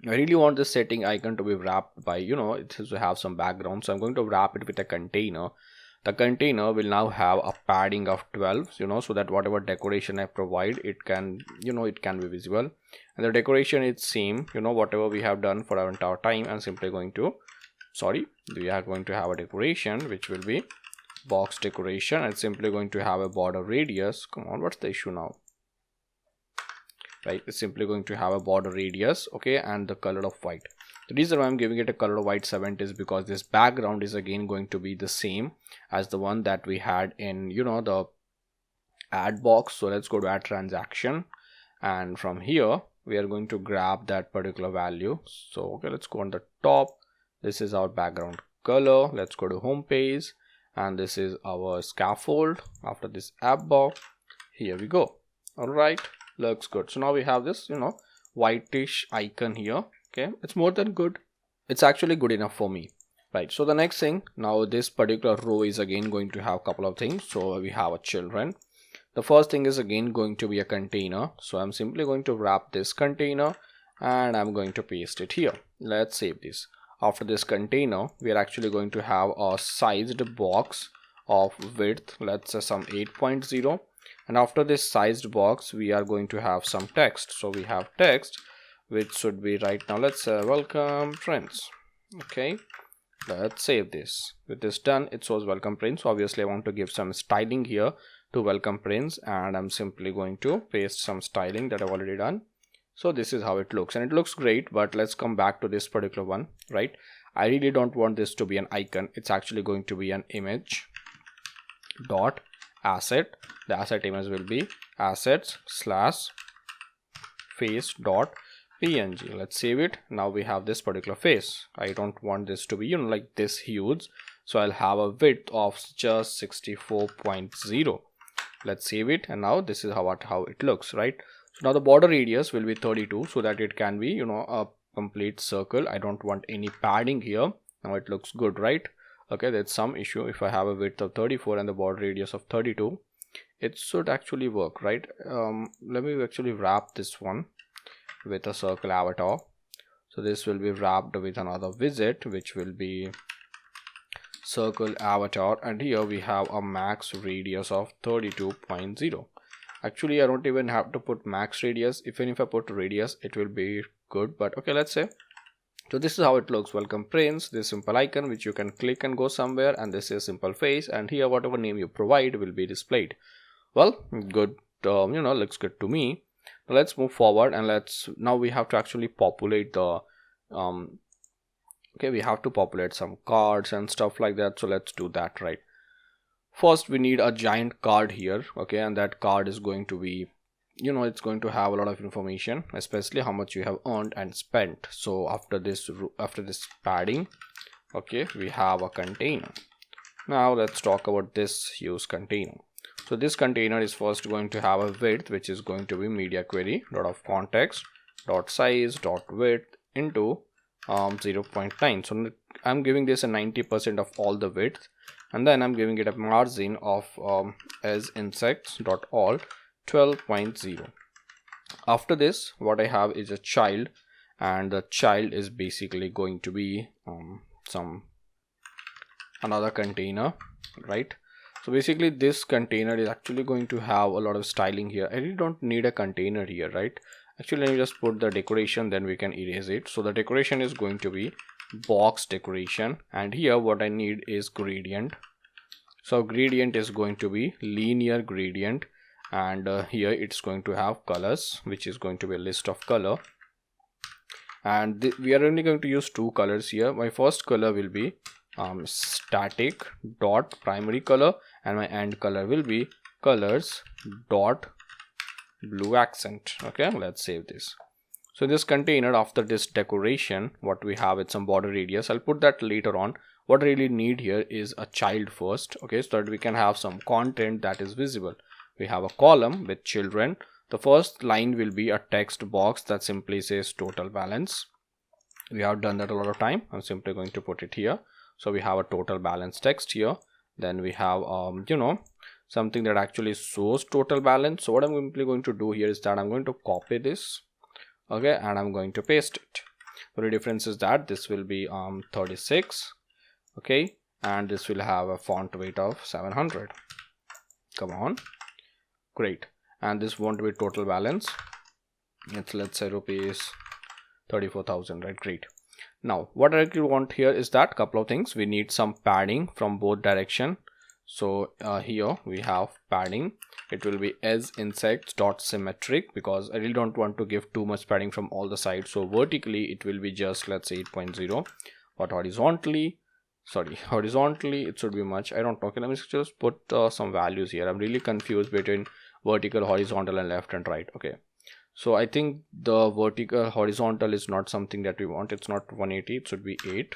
I really want this setting icon to be wrapped by, it has to have some background. So I'm going to wrap it with a container. The container will now have a padding of 12, so that whatever decoration I provide, it can, it can be visible. And the decoration is same, whatever we have done for our entire time. I'm simply going to, we are going to have a decoration which will be box decoration, and simply going to have a border radius. Come on, what's the issue now? Right, it's simply going to have a border radius, okay, and the color of white. The reason why I'm giving it a color of white 70 is because this background is again going to be the same as the one that we had in the add box. So let's go to add transaction, and from here we are going to grab that particular value. So okay, let's go on the top. This is our background color. Let's go to home page, and this is our scaffold after this app box. Here we go. All right, looks good. So now we have this whitish icon here. Okay, it's more than good. It's actually good enough for me, right? So the next thing, now this particular row is again going to have a couple of things. So we have a children. The first thing is again going to be a container. So I'm simply going to wrap this container, and I'm going to paste it here. Let's save this. After this container, we are actually going to have a sized box of width, let's say some 8.0. And after this sized box, we are going to have some text. So we have text which should be right now, let's say welcome friends. Okay, let's save this. With this done, it shows welcome friends. So obviously I want to give some styling here to welcome friends, and I'm simply going to paste some styling that I've already done. So this is how it looks, and it looks great. But let's come back to this particular one, right? I really don't want this to be an icon. It's actually going to be an image dot asset. The asset image will be assets / face dot png. Let's save it. Now we have this particular face. I don't want this to be like this huge, so I'll have a width of just 64.0. Let's save it, and now this is how it looks, right? So now the border radius will be 32, so that it can be a complete circle. I don't want any padding here. Now it looks good, right? Okay, there's some issue if I have a width of 34 and the border radius of 32. it should actually work, right? Let me actually wrap this one with a circle avatar. So this will be wrapped with another widget, which will be circle avatar, and here we have a max radius of 32.0. Actually, I don't even have to put max radius. Even if I put radius, it will be good, but okay, let's say. So this is how it looks. Welcome prints, this simple icon which you can click and go somewhere, and this is simple face, and here whatever name you provide will be displayed. Well, good, looks good to me. Now let's move forward, and now we have to actually populate the okay, we have to populate some cards and stuff like that. So let's do that. Right, first we need a giant card here, okay, and that card is going to be, it's going to have a lot of information, especially how much you have earned and spent. So after this padding, okay, we have a container. Now let's talk about this use container. So this container is first going to have a width, which is going to be media query dot of context dot size dot width into 0.9. so I'm giving this a 90% of all the width, and then I'm giving it a margin of as insects dot all 12.0. After this, what I have is a child, and the child is basically going to be another container, right? So basically this container is actually going to have a lot of styling here. I really don't need a container here, right? Actually, let me just put the decoration, then we can erase it. So the decoration is going to be box decoration, and here what I need is gradient. So gradient is going to be linear gradient, and here it's going to have colors, which is going to be a list of color, and we are only going to use two colors here. My first color will be static dot primary color, and my end color will be colors dot blue accent. Okay, let's save this. So this container, after this decoration, what we have is some border radius. I'll put that later on. What I really need here is a child first, okay, so that we can have some content that is visible. We have a column with children. The first line will be a text box that simply says total balance. We have done that a lot of time. I'm simply going to put it here. So we have a total balance text here. Then we have something that actually shows total balance. So what I'm simply going to do here is that I'm going to copy this, okay, and I'm going to paste it. The difference is that this will be 36, okay, and this will have a font weight of 700. Come on, great. And this won't be total balance. Let's say rupees 34,000, right? Great. Now what I actually want here is that couple of things. We need some padding from both direction. So here we have padding. It will be as insects dot symmetric, because I really don't want to give too much padding from all the sides. So vertically it will be just, let's say, 8.0, but horizontally it should be much. I don't know. Okay, let me just put some values here. I'm really confused between vertical, horizontal, and left and right. Okay, so I think the vertical horizontal is not something that we want. It's not 180, it should be 8,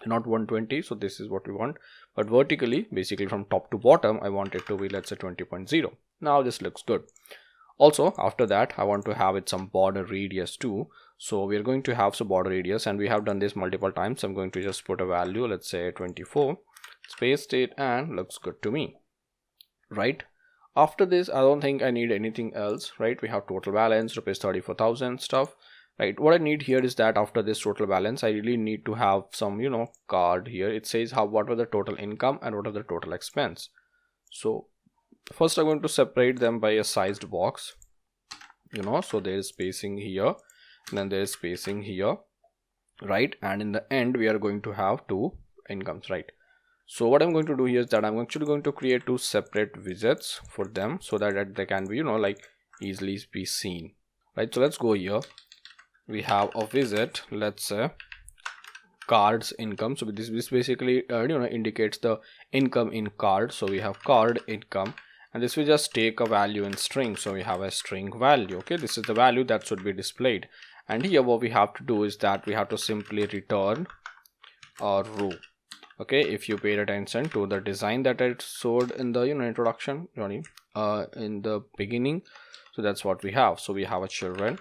not 120. So this is what we want. But vertically, basically from top to bottom, I want it to be, let's say, 20.0. Now this looks good. Also, after that, I want to have it some border radius too. So we are going to have some border radius, and we have done this multiple times. I'm going to just put a value, let's say 24, paste it, and looks good to me, right? After this, I don't think I need anything else, right? We have total balance, rupees 34,000 stuff, right? What I need here is that after this total balance, I really need to have some, card here. It says what was the total income and what are the total expense. So first I'm going to separate them by a sized box, so there is spacing here, and then there is spacing here, right? And in the end, we are going to have two incomes, right? So what I'm going to do here is that I'm actually going to create two separate widgets for them, so that they can be, easily be seen, right? So let's go here. We have a widget, let's say cards income. So this basically indicates the income in card. So we have card income, and this will just take a value in string. So we have a string value. Okay, this is the value that should be displayed. And here what we have to do is that we have to simply return a row. Okay, if you paid attention to the design that I showed in the introduction, in the beginning, so that's what we have. So we have a children.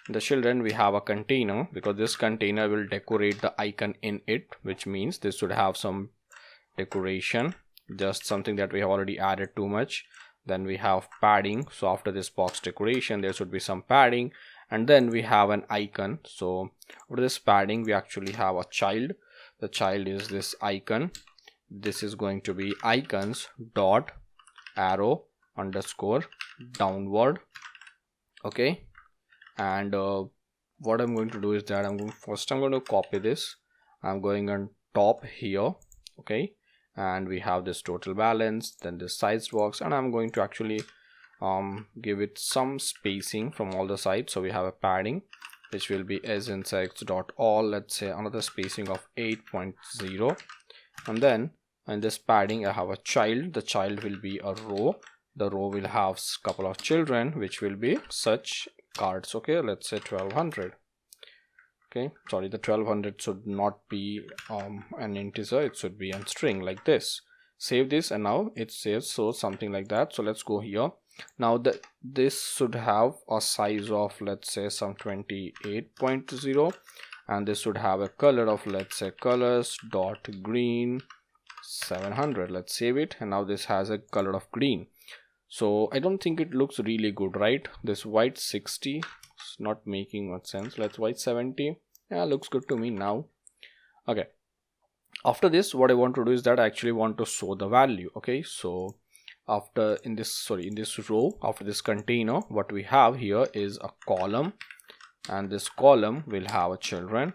In the children, we have a container, because this container will decorate the icon in it, which means this should have some decoration, just something that we have already added too much. then we have padding. So after this box decoration there should be some padding, and then we have an icon. So for this padding we actually have a child. The child is this icon. This is going to be icons dot arrow underscore downward. Okay, and what I'm going to do is that I'm going to copy this. I'm going on top here. Okay, and we have this total balance, then this size box, and I'm going to actually give it some spacing from all the sides. So we have a padding which will be as insects dot all, let's say another spacing of 8.0, and then in this padding I have a child. The child will be a row. The row will have couple of children which will be such cards. Okay, let's say 1200. Okay, sorry, the 1200 should not be an integer, it should be a string like this. Save this, and now it saves so something like that. So let's go here. Now this should have a size of, let's say, some 28.0, and this should have a color of, let's say, colors dot green 700. Let's save it, and now this has a color of green. So I don't think it looks really good, right? This white 60 is not making much sense. Let's white 70. Yeah, looks good to me now. Okay, after this what I want to do is that I actually want to show the value. Okay, so after in this row, after this container, what we have here is a column, and this column will have a children,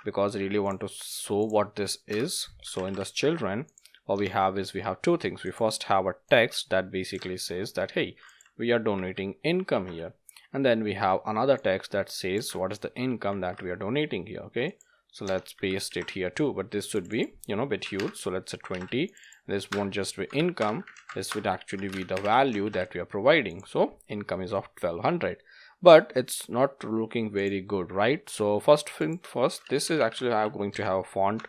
because I really want to show what this is. So in this children, what we have is we have two things. We first have a text that basically says that, hey, we are donating income here, and then we have another text that says what is the income that we are donating here. Okay, so let's paste it here too, but this should be, you know, a bit huge. So let's say 20. This won't just be income, this would actually be the value that we are providing. So income is of 1200, but it's not looking very good, right? So first thing first, this is actually I'm going to have a font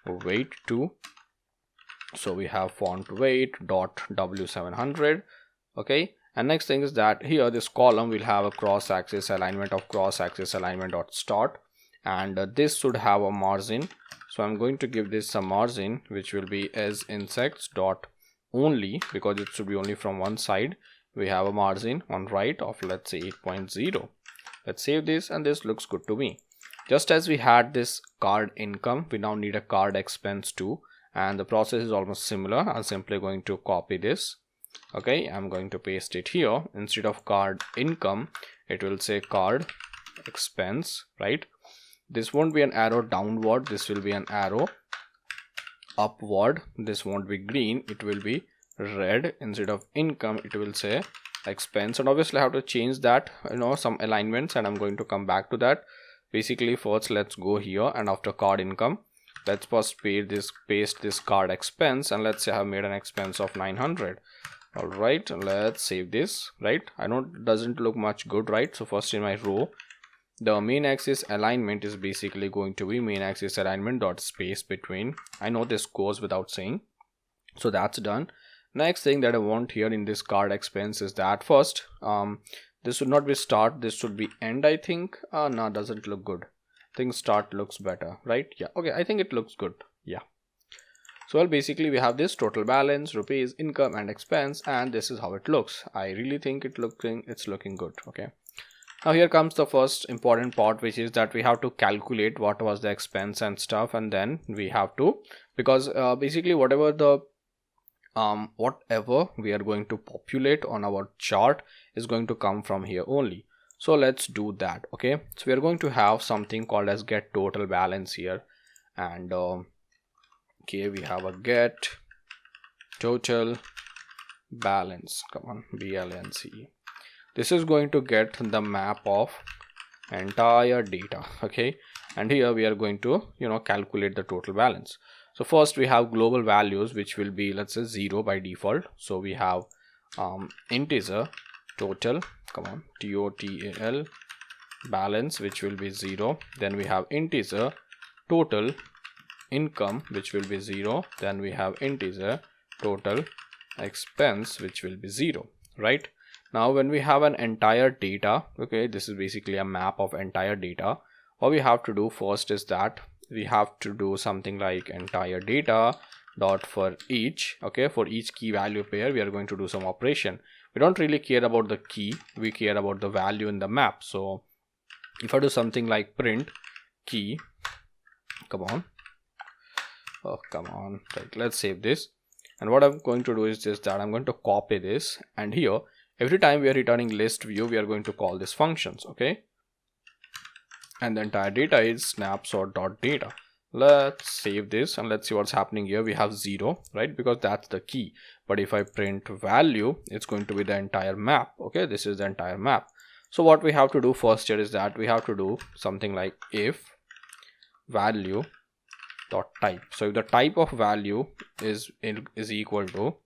weight too. So we have font weight dot w700. Okay, and next thing is that here this column will have a cross axis alignment of cross axis alignment dot start, and this should have a margin. So I'm going to give this some margin which will be as insects dot only, because it should be only from one side. We have a margin on right of, let's say, 8.0. Let's save this, and this looks good to me. Just as we had this card income, we now need a card expense too, and the process is almost similar. I'm simply going to copy this. Okay, I'm going to paste it here. Instead of card income, it will say card expense, right? This won't be an arrow downward, this will be an arrow upward. This won't be green, it will be red. Instead of income, it will say expense, and obviously I have to change that, you know, some alignments, and I'm going to come back to that. Basically first let's go here, and after card income, let's first paste this card expense, and let's say I have made an expense of 900. All right, let's save this. Right, I know it doesn't look much good, right? So first in my row, the main axis alignment is basically going to be main axis alignment dot space between. I know this goes without saying, so that's done. Next thing that I want here in this card expense is that first this should not be start, this should be end. I think no, doesn't look good. I think start looks better, right? Yeah, okay, I think it looks good. Yeah, so well, basically we have this total balance, rupees, income and expense, and this is how it looks. I really think it's looking good. Okay, now here comes the first important part, which is that we have to calculate what was the expense and stuff, and then we have to, because basically whatever we are going to populate on our chart is going to come from here only. So let's do that. Okay, so we are going to have something called as get total balance here, and okay, we have a get total balance. Come on, balance. This is going to get the map of entire data. Okay, and here we are going to, you know, calculate the total balance. So first we have global values, which will be, let's say, 0 by default. So we have integer total, come on, total balance, which will be 0. Then we have integer total income, which will be 0. Then we have integer total expense, which will be 0, right? Now when we have an entire data, okay, this is basically a map of entire data. What we have to do first is that we have to do something like entire data dot for each. Okay, for each key value pair we are going to do some operation. We don't really care about the key, we care about the value in the map. So if I do something like print key, come on, right, let's save this. And what I'm going to do is just that I'm going to copy this, and here every time we are returning list view we are going to call this functions. Okay, and the entire data is snapshot.data. Let's save this and let's see what's happening here. We have 0, right, because that's the key. But if I print value, it's going to be the entire map. Okay, this is the entire map. So what we have to do first here is that we have to do something like if value dot type. So if the type of value is equal to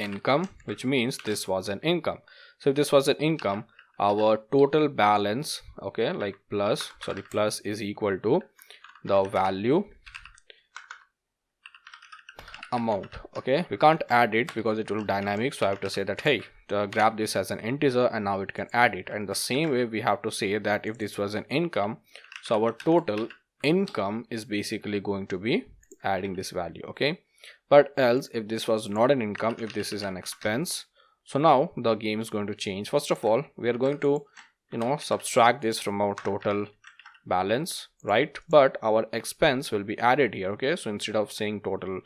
income, which means this was an income. So if this was an income, our total balance, okay, like plus is equal to the value amount. Okay, we can't add it because it will be dynamic, so I have to say that hey, grab this as an integer and now it can add it. And the same way we have to say that if this was an income, so our total income is basically going to be adding this value. Okay, but else if this was not an income, if this is an expense, so now the game is going to change. First of all, we are going to subtract this from our total balance, right, but our expense will be added here. Okay, so instead of saying total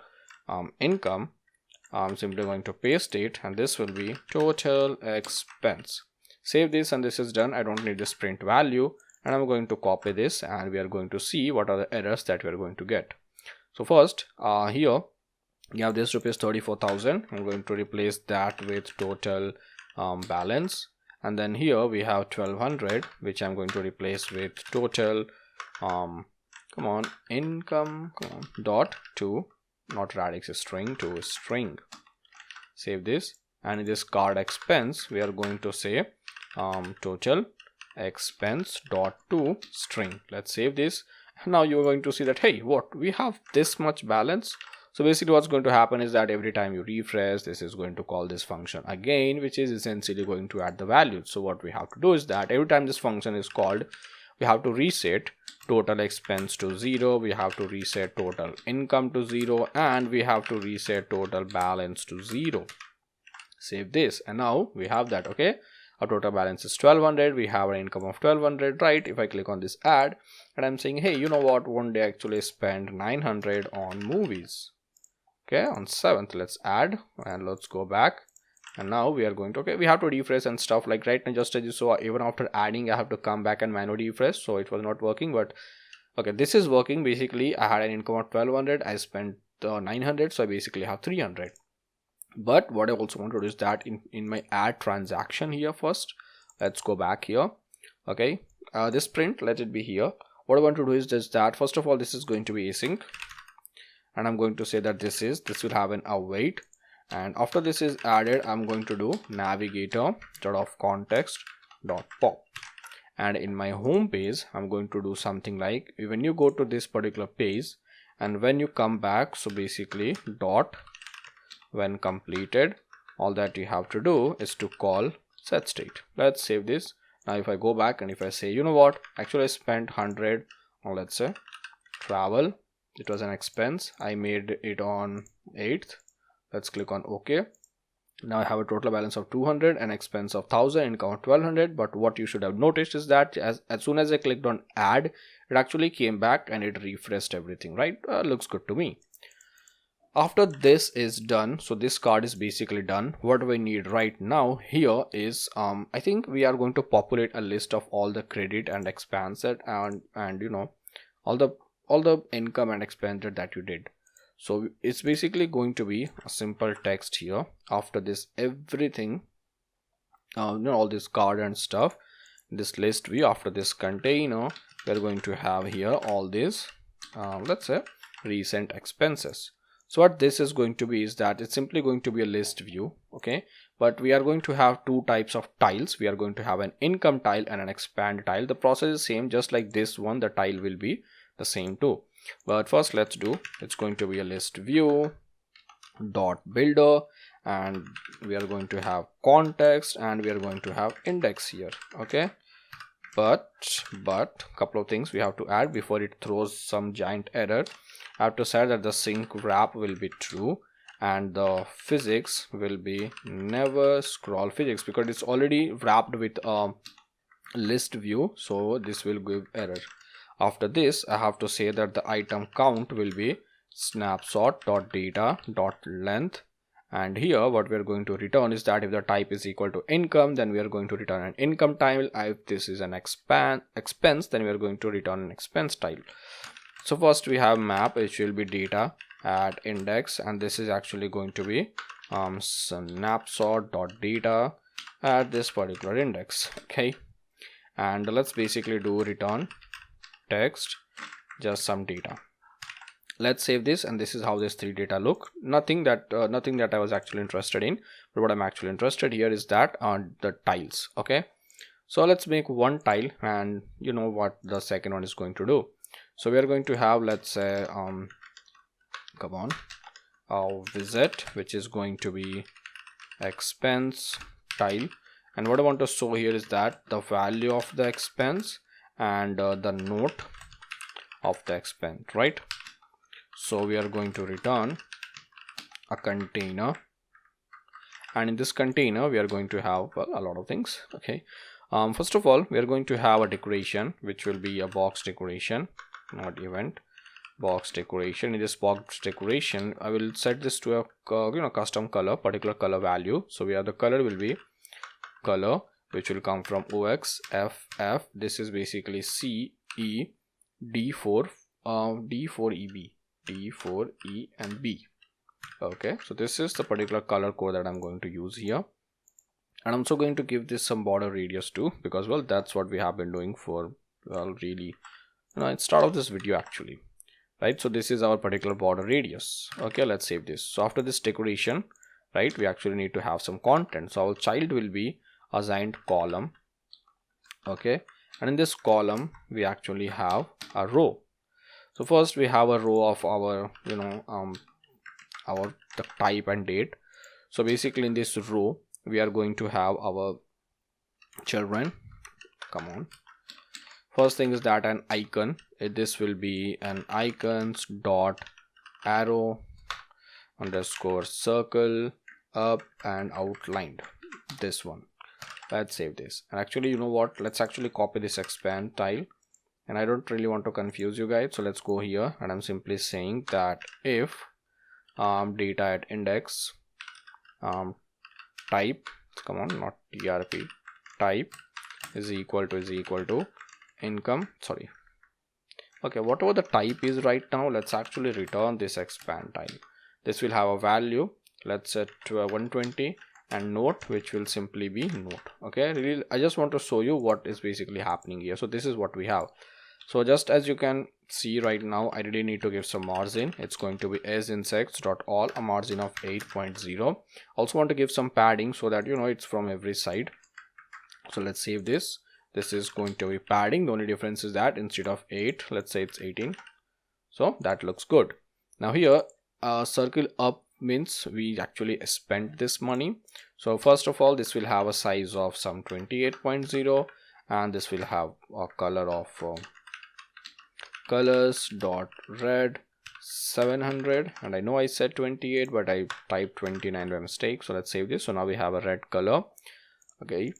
income, I'm simply going to paste it, and this will be total expense. Save this, and this is done. I don't need this print value, and I'm going to copy this, and we are going to see what are the errors that we are going to get. So first, here you have this rupees 34,000. I'm going to replace that with total balance, and then here we have 1200, which I'm going to replace with total income dot to, not radix string, to string. Save this, and in this card expense we are going to say total expense dot to string. Let's save this. Now you're going to see that hey, what, we have this much balance. So basically what's going to happen is that every time you refresh, this is going to call this function again, which is essentially going to add the values. So what we have to do is that every time this function is called, we have to reset total expense to 0, we have to reset total income to 0, and we have to reset total balance to 0. Save this, and now we have that. Okay, our total balance is 1200, we have an income of 1200, right? If I click on this add, and I'm saying hey, you know what, one day actually spend 900 on movies. Okay, on 7th, let's add, and let's go back, and now we are going to, okay, we have to refresh and stuff like right now. Just as you saw, even after adding I have to come back and manually refresh, so it was not working. But okay, this is working. Basically I had an income of 1200, I spent 900, so I basically have 300. But what I also want to do is that in my add transaction here, first let's go back here. Okay, this print, let it be here. What I want to do is just that first of all, this is going to be async, and I'm going to say that this will have an await, and after this is added, I'm going to do navigator dot of context dot pop, and in my home page I'm going to do something like when you go to this particular page and when you come back, so basically dot when completed, all that you have to do is to call set state. Let's save this. Now if I go back and if I say, you know what, actually I spent 100 on, let's say, travel, it was an expense, I made it on 8th. Let's click on OK. Now I have a total balance of 200, an expense of 1000, income of 1200. But what you should have noticed is that as soon as I clicked on add, it actually came back and it refreshed everything, right? Looks good to me. After this is done, so this card is basically done. What we need right now here is I think we are going to populate a list of all the credit and expense and all the income and expenditure that you did. So it's basically going to be a simple text here. After this everything, all this card and stuff, this list view, after this container, we're going to have here all this let's say recent expenses. So what this is going to be is that it's simply going to be a list view. Okay, but we are going to have two types of tiles. We are going to have an income tile and an expand tile. The process is same, just like this one, the tile will be the same too. But first let's do, it's going to be a list view dot builder, and we are going to have context and we are going to have index here. Okay, but couple of things we have to add before it throws some giant error. I have to set that the sync wrap will be true, and the physics will be never scroll physics, because it's already wrapped with a list view, so this will give error. After this, I have to say that the item count will be snapshot.data.length, and here what we are going to return is that if the type is equal to income, then we are going to return an income tile. If this is an expense, then we are going to return an expense tile. So first we have map, which will be data at index, and this is actually going to be snapshot.data at this particular index. Okay, and let's basically do return text, just some data. Let's save this, and this is how this three data look. Nothing that I was actually interested in, but what I'm actually interested here is that the tiles. Okay, so let's make one tile, and you know what the second one is going to do. So we are going to have, let's say visit, which is going to be expense tile, and what I want to show here is that the value of the expense and the note of the expense, right? So we are going to return a container, and in this container we are going to have, well, a lot of things. Okay, first of all, we are going to have a decoration, which will be a box decoration, not event, box decoration. In this box decoration, I will set this to a custom color, particular color value. So we have the color will be color, which will come from OXFF. This is basically CE D4 D4EB, D4E and B. Okay, so this is the particular color code that I'm going to use here, and I'm also going to give this some border radius too, because, well, that's what we have been doing for, well, really, at start of this video actually, right? So this is our particular border radius. Okay, let's save this. So after this decoration, right, we actually need to have some content. So our child will be assigned column. Okay, and in this column we actually have a row. So first we have a row of our the type and date. So basically in this row we are going to have our children. Come on, first thing is that an icon. This will be an icons dot arrow underscore circle up and outlined, this one. Let's save this, and actually, you know what, let's actually copy this expand tile, and I don't really want to confuse you guys, so let's go here, and I'm simply saying that if data at index type, come on, not trp, type is equal to income, sorry, okay, whatever the type is right now, let's actually return this expand tile. This will have a value, let's set to 120, and note, which will simply be note. Okay, really, I just want to show you what is basically happening here. So this is what we have. So just as you can see right now, I really need to give some margin. It's going to be asinsects.all, a margin of 8.0. Also want to give some padding so that it's from every side. So let's save this. This is going to be padding. The only difference is that instead of 8, let's say it's 18. So that looks good. Now here, circle up means we actually spent this money. So first of all, this will have a size of some 28.0, and this will have a color of colors dot red 700, and I know I said 28, but I typed 29 by mistake. So let's save this. So now we have a red color. Okay,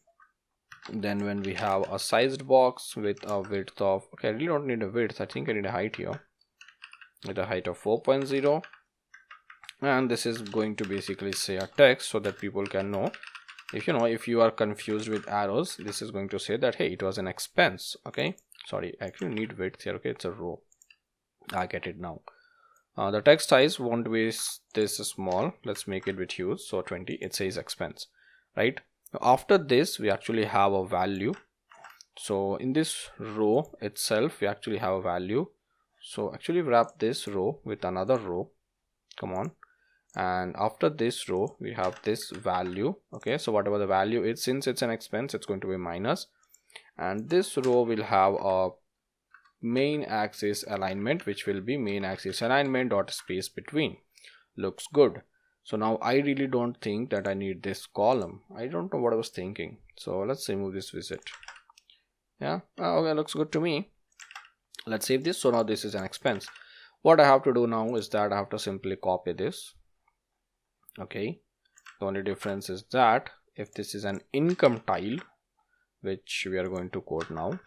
then when we have a sized box with a width of, okay, I really don't need a width, I think I need a height here with a height of 4.0, and this is going to basically say a text so that people can know. If you are confused with arrows, this is going to say that, hey, it was an expense. Okay, sorry, I actually need width here. Okay, it's a row. I get it now. The text size won't be this small. Let's make it with huge. So 20, it says expense, right? After this, we actually have a value. So in this row itself, we actually have a value. So actually wrap this row with another row. Come on. And after this row we have this value. Okay, so whatever the value is, since it's an expense, it's going to be minus, and this row will have a main axis alignment, which will be main axis alignment dot space between. Looks good. So now I really don't think that I need this column. I don't know what I was thinking. So let's remove this visit. Yeah, okay, looks good to me. Let's save this. So now this is an expense. What I have to do now is that I have to simply copy this. Okay, the only difference is that if this is an income tile, which we are going to code now,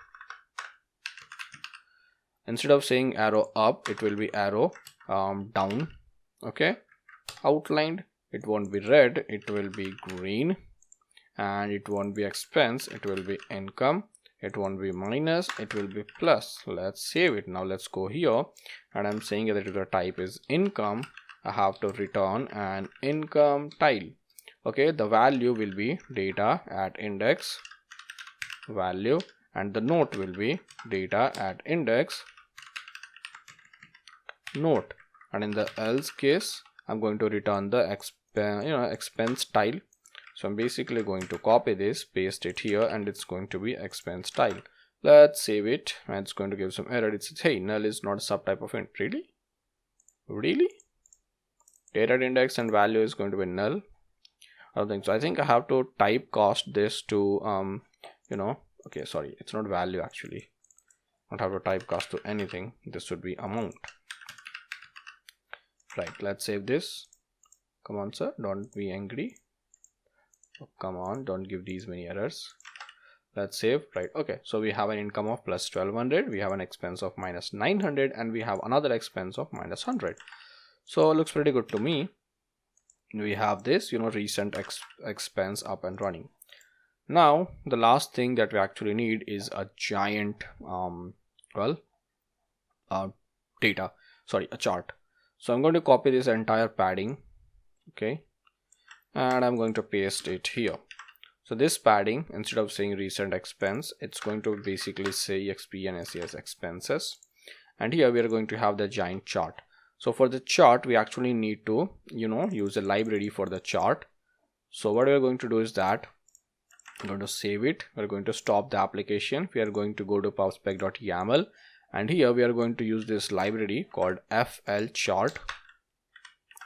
instead of saying arrow up, it will be arrow down. Okay, outlined, it won't be red, it will be green, and it won't be expense, it will be income. It won't be minus, it will be plus. Let's save it. Now let's go here, and I'm saying that the type is income. I have to return an income tile. Okay, the value will be data at index value, and the note will be data at index note. And in the else case, I'm going to return the expense tile. So I'm basically going to copy this, paste it here, and it's going to be expense tile. Let's save it, and it's going to give some error. It says, hey, null is not a subtype of int. Really? Data at index and value is going to be null. I don't think so. I think I have to typecast this to okay, sorry, it's not value actually. I don't have to typecast to anything. This should be amount. Right, let's save this. Come on, sir, don't be angry. Oh, come on, don't give these many errors. Let's save. Right, okay, so we have an income of plus 1200, we have an expense of minus 900, and we have another expense of minus 100. So it looks pretty good to me. We have this recent expense up and running. Now the last thing that we actually need is a giant a chart. So I'm going to copy this entire padding, okay, and I'm going to paste it here. So this padding, instead of saying recent expense, it's going to basically say exp and SES expenses, and here we are going to have the giant chart. So for the chart, we actually need to use a library for the chart. So what we are going to do is that I'm going to save it. We're going to stop the application. We are going to go to powspec.yaml, and here we are going to use this library called FL chart,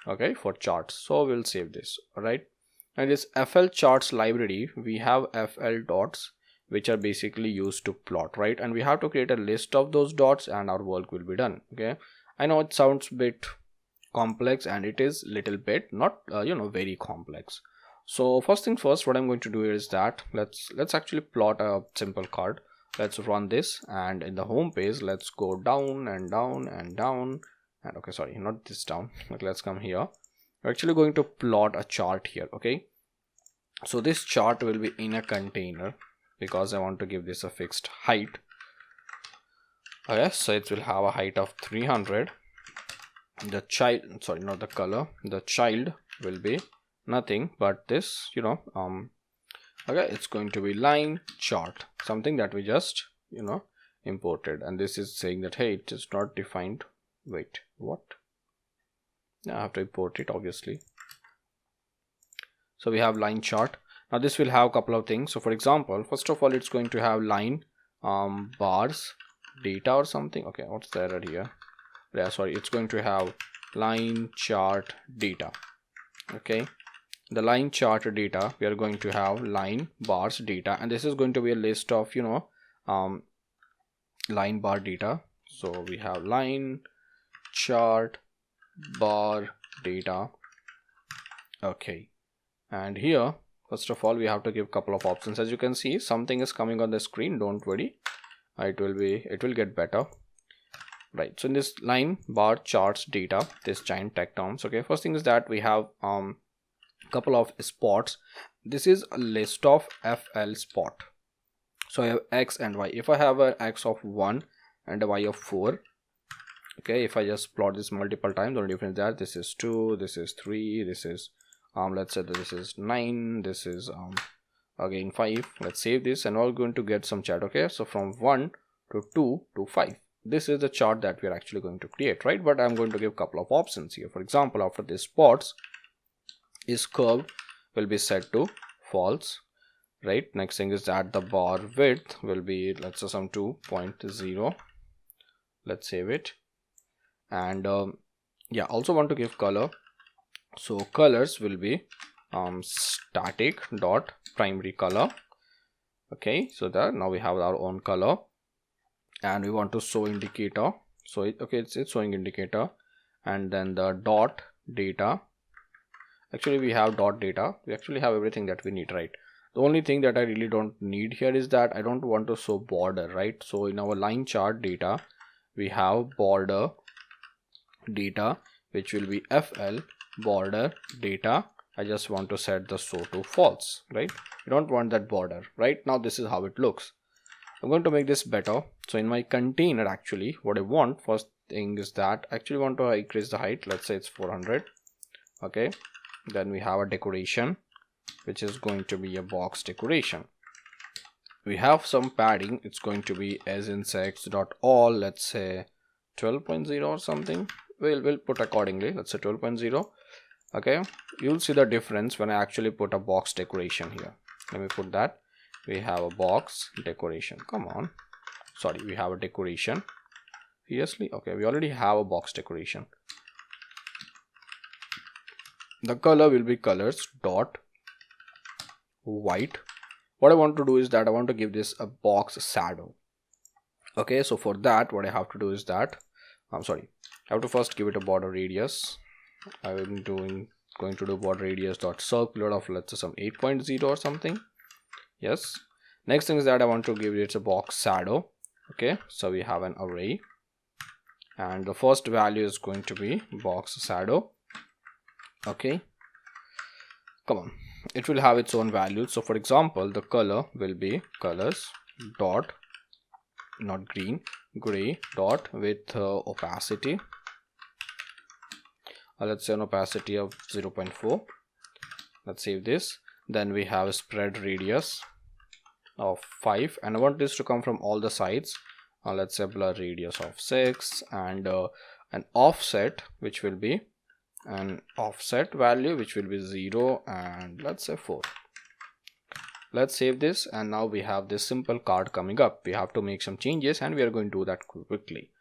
okay, for charts. So we'll save this. All right, and this FL charts library, we have FL dots, which are basically used to plot, right? And we have to create a list of those dots, and our work will be done. Okay, I know it sounds a bit complex, and it is little bit, not very complex. So first thing first, what I'm going to do is that let's actually plot a simple card. Let's run this, and in the home page, let's go down and down and down, and okay, sorry, not this down. Okay, let's come here. We're actually going to plot a chart here. Okay, so this chart will be in a container because I want to give this a fixed height. Okay, so it will have a height of 300. The child, sorry, not the color, the child will be nothing but this, okay, it's going to be line chart, something that we just imported, and this is saying that, hey, it is not defined. Wait, what? I have to import it, obviously. So we have line chart. Now this will have a couple of things. So for example, first of all, it's going to have line bars data or something. Okay, what's the error here? Yeah, sorry, it's going to have line chart data. Okay, the line chart data, we are going to have line bars data, and this is going to be a list of line bar data. So we have line chart bar data. Okay, and here first of all we have to give a couple of options. As you can see, something is coming on the screen, don't worry, it will get better. Right, so in this line bar charts data, this giant tech terms, okay, first thing is that we have couple of spots. This is a list of FL spot. So I have X and Y. If I have an X of 1 and a Y of 4, okay, if I just plot this multiple times, the only difference is that this is 2, this is 3, this is let's say that this is 9, this is again 5. Let's save this, and we're going to get some chart. Okay, so from 1 to 2 to 5, this is the chart that we are actually going to create, right? But I'm going to give a couple of options here. For example, after this spots is curved will be set to false, right? Next thing is that the bar width will be, let's say, some 2.0. Let's save it. And yeah, also want to give color. So colors will be static dot primary color. Okay, so that now we have our own color, and we want to show indicator. So it's showing indicator, and then the dot data. Actually we have dot data, we actually have everything that we need, right? The only thing that I really don't need here is that I don't want to show border, right? So in our line chart data we have border data, which will be FL border data. I just want to set the show to false, right? We don't want that border. Right now this is how it looks. I'm going to make this better. So in my container, actually what I want first thing is that I actually want to increase the height. Let's say it's 400. Okay, then we have a decoration, which is going to be a box decoration. We have some padding. It's going to be as insects.all, let's say 12.0 or something. We'll put accordingly. Let's say 12.0. Okay, you'll see the difference when I actually put a box decoration here. Let me put that. We have a box decoration. Come on, sorry, we have a decoration. Seriously? Okay, we already have a box decoration. The color will be colors dot white. What I want to do is that I want to give this a box shadow. Okay, so for that what I have to do is that I have to first give it a border radius. I'm going to do border radius dot circular of, let's say, some 8.0 or something. Yes. Next thing is that I want to give it a box shadow. Okay, so we have an array, and the first value is going to be box shadow. Okay, come on, it will have its own values. So for example, the color will be colors dot, not green, gray dot with opacity, let's say an opacity of 0.4. Let's save this. Then we have a spread radius of 5, and I want this to come from all the sides. Let's say blur radius of 6, and an offset, which will be an offset value, which will be 0, and let's say 4. Let's save this, and now we have this simple card coming up. We have to make some changes, and we are going to do that quickly.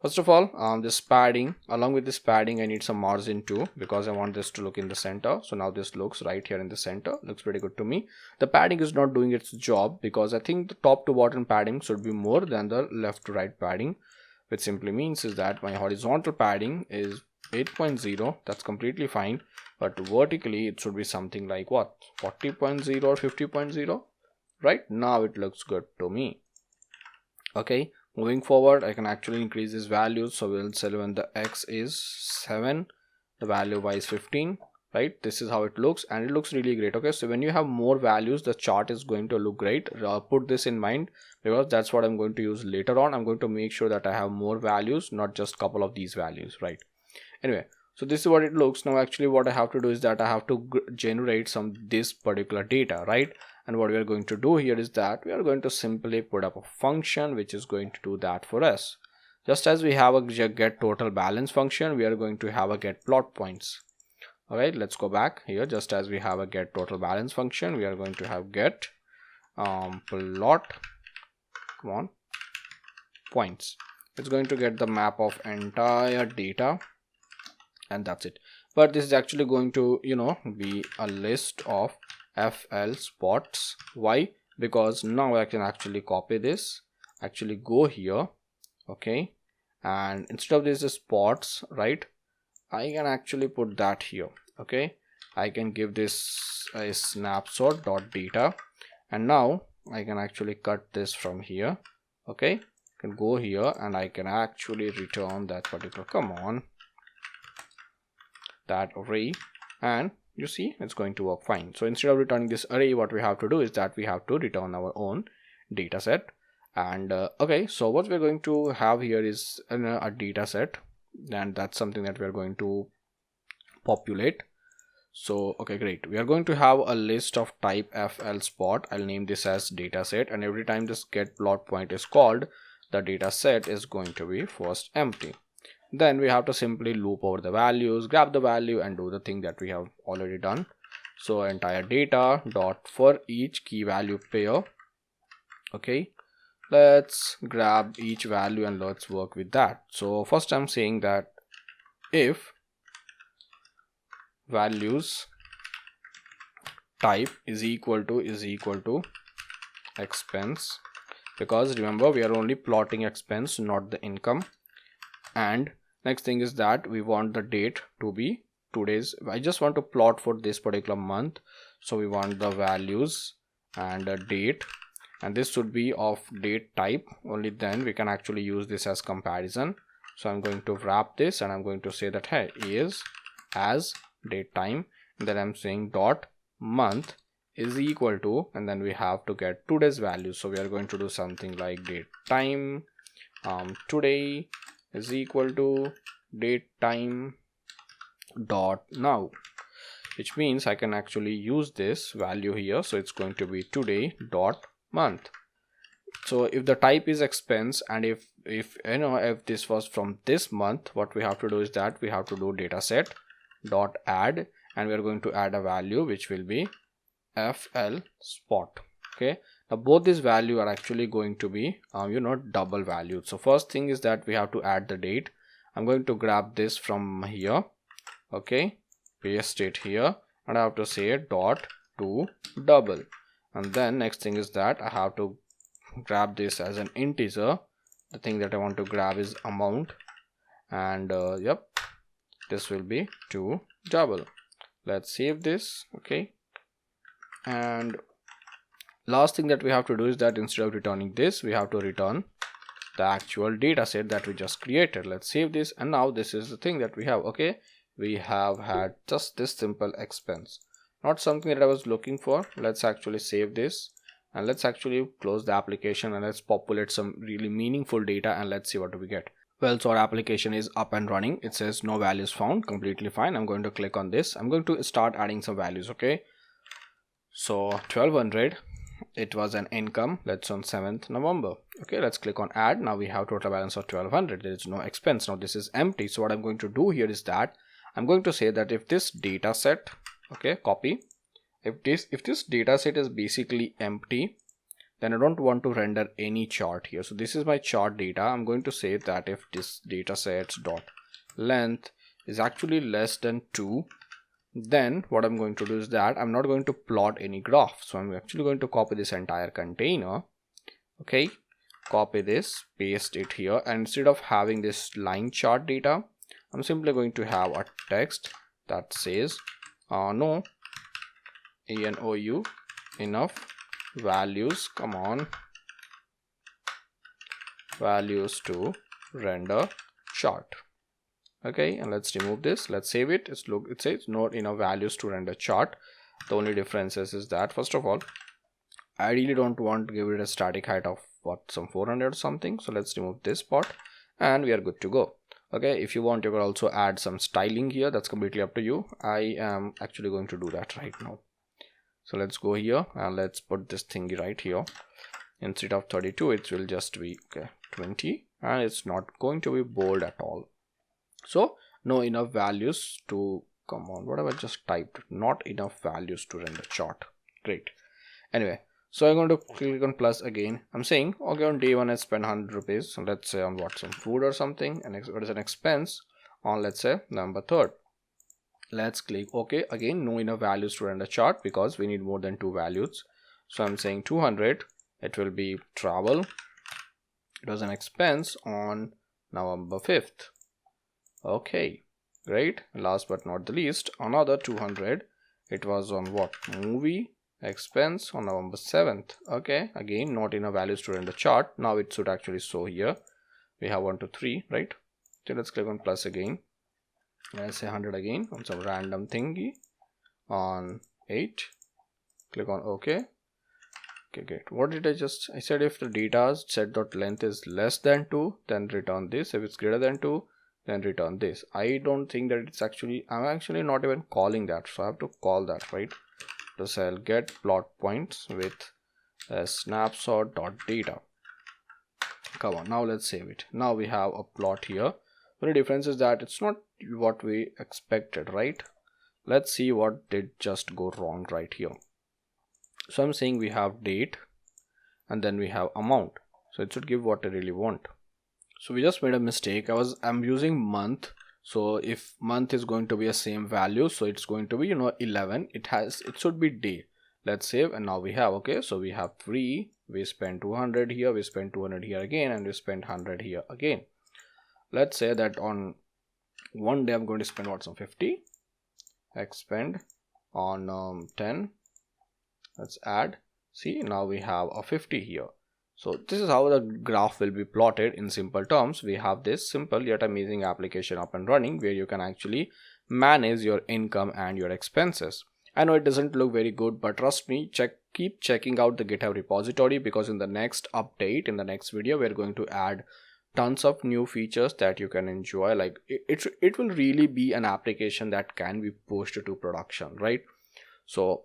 First of all, this padding, along with this padding, I need some margin too, because I want this to look in the center. So now this looks right here in the center, looks pretty good to me. The padding is not doing its job, because I think the top to bottom padding should be more than the left to right padding, which simply means is that my horizontal padding is 8.0. that's completely fine, but vertically it should be something like what, 40.0 or 50.0. right now it looks good to me. Okay, moving forward, I can actually increase these values. So we'll say when the x is 7, the value y is 15, right? This is how it looks, and it looks really great. Okay, so when you have more values, the chart is going to look great. Put this in mind, because that's what I'm going to use later on. I'm going to make sure that I have more values, not just couple of these values, right? Anyway, so this is what it looks. Now actually what I have to do is that I have to generate this particular data, right? And what we are going to do here is that we are going to simply put up a function which is going to do that for us. Just as we have a get total balance function, we are going to have a get plot points. All right, let's go back here. Just as we have a get total balance function, we are going to have get plot, come on, points. It's going to get the map of entire data, and that's it. But this is actually going to, be a list of FL spots. Why? Because now I can actually copy this, actually go here, okay, and instead of this spots, right, I can actually put that here. Okay, I can give this a snapshot dot data, and now I can actually cut this from here. Okay, I can go here and I can actually return that particular, come on, that array, and you see it's going to work fine. So instead of returning this array, what we have to do is that we have to return our own data set. And okay, so what we're going to have here is a data set, and that's something that we're going to populate. So okay, great, we are going to have a list of type FL spot. I'll name this as data set, and every time this get plot point is called, the data set is going to be first empty. Then we have to simply loop over the values, grab the value, and do the thing that we have already done. So entire data dot for each key value pair. Okay, let's grab each value and let's work with that. So first I'm saying that if values type is equal to expense, because remember we are only plotting expense, not the income. And next thing is that we want the date to be 2 days. I just want to plot for this particular month, so we want the values and a date, and this should be of date type. Only then we can actually use this as comparison. So I'm going to wrap this and I'm going to say that hey, is as date time, and then I'm saying dot month is equal to, and then we have to get today's value. So we are going to do something like date time today is equal to date time dot now, which means I can actually use this value here. So it's going to be today dot month. So if the type is expense, and if this was from this month, what we have to do is that we have to do dataset dot add, and we are going to add a value which will be FL spot. Okay, now both these value are actually going to be double valued. So first thing is that we have to add the date. I'm going to grab this from here, okay, paste it here, and I have to say dot to double. And then next thing is that I have to grab this as an integer. The thing that I want to grab is amount, and yep, this will be to double. Let's save this. Okay, and last thing that we have to do is that instead of returning this, we have to return the actual data set that we just created. Let's save this, and now this is the thing that we have. Okay, we have had just this simple expense, not something that I was looking for. Let's actually save this, and let's actually close the application, and let's populate some really meaningful data, and let's see what do we get. Well, so our application is up and running. It says no values found, completely fine. I'm going to click on this. I'm going to start adding some values. Okay, so 1200, it was an income, let's on 7th November. Okay, let's click on add. Now we have total balance of 1200. There is no expense. Now this is empty. So what I'm going to do here is that I'm going to say that if this data set, okay, copy, if this data set is basically empty, then I don't want to render any chart here. So this is my chart data. I'm going to say that if this data sets dot length is actually less than 2, then what I'm going to do is that I'm not going to plot any graph. So I'm actually going to copy this entire container. Okay, copy this, paste it here, and instead of having this line chart data, I'm simply going to have a text that says no enough values, come on, values to render chart. Okay, and let's remove this. Let's save it. It says not enough values to render chart. The only difference is that, first of all, I really don't want to give it a static height of some 400 or something. So let's remove this part, and we are good to go. Okay, if you want, you can also add some styling here. That's completely up to you. I am actually going to do that right now. So let's go here and let's put this thingy right here. Instead of 32, it will just be 20, and it's not going to be bold at all. So no enough values to, come on, what have I just typed? Not enough values to render chart. Great. Anyway, so I'm going to click on plus again. I'm saying, okay, on day 1 I spent 100 rupees. So let's say on what, some food or something, and what is an expense on, let's say, November 3rd. Let's click OK. Again, no enough values to render chart because we need more than 2 values. So I'm saying 200, it will be travel. It was an expense on November 5th. Okay, great. Last but not the least, another 200, it was on what, movie expense on November 7th. Okay, again, not enough values to render chart. Now it should actually show here. We have 1 to 3, right? So let's click on plus again. Let's say 100 again on some random thingy on 8. Click on OK. Okay, great. What did I said if the data set.length is less than 2, then return this. If it's greater than 2, then return this. I don't think that it's actually, I'm actually not even calling that. So I have to call that, right? So I'll get plot points with a snapshot.data. Come on, now let's save it. Now we have a plot here. The only difference is that it's not what we expected, right? Let's see what did just go wrong right here. So I'm saying we have date and then we have amount. So it should give what I really want. So we just made a mistake. I'm using month. So if month is going to be a same value, so it's going to be 11. It should be day. Let's save, and now we have, okay, so we have 3. We spent 200 here, we spent 200 here again, and we spent 100 here again. let's say that on one day I'm going to spend what, some 50, expend on 10. Let's add. See, now we have a 50 here. So this is how the graph will be plotted in simple terms. We have this simple yet amazing application up and running where you can actually manage your income and your expenses. I know it doesn't look very good, but trust me, keep checking out the GitHub repository, because in the next update, in the next video, we're going to add tons of new features that you can enjoy. Like it will really be an application that can be pushed to production, right? So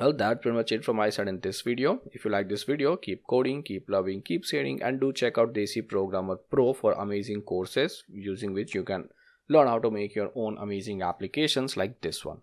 well, that's pretty much it from my side in this video. If you like this video, keep coding, keep loving, keep sharing, and do check out Desi Programmer Pro for amazing courses using which you can learn how to make your own amazing applications like this one.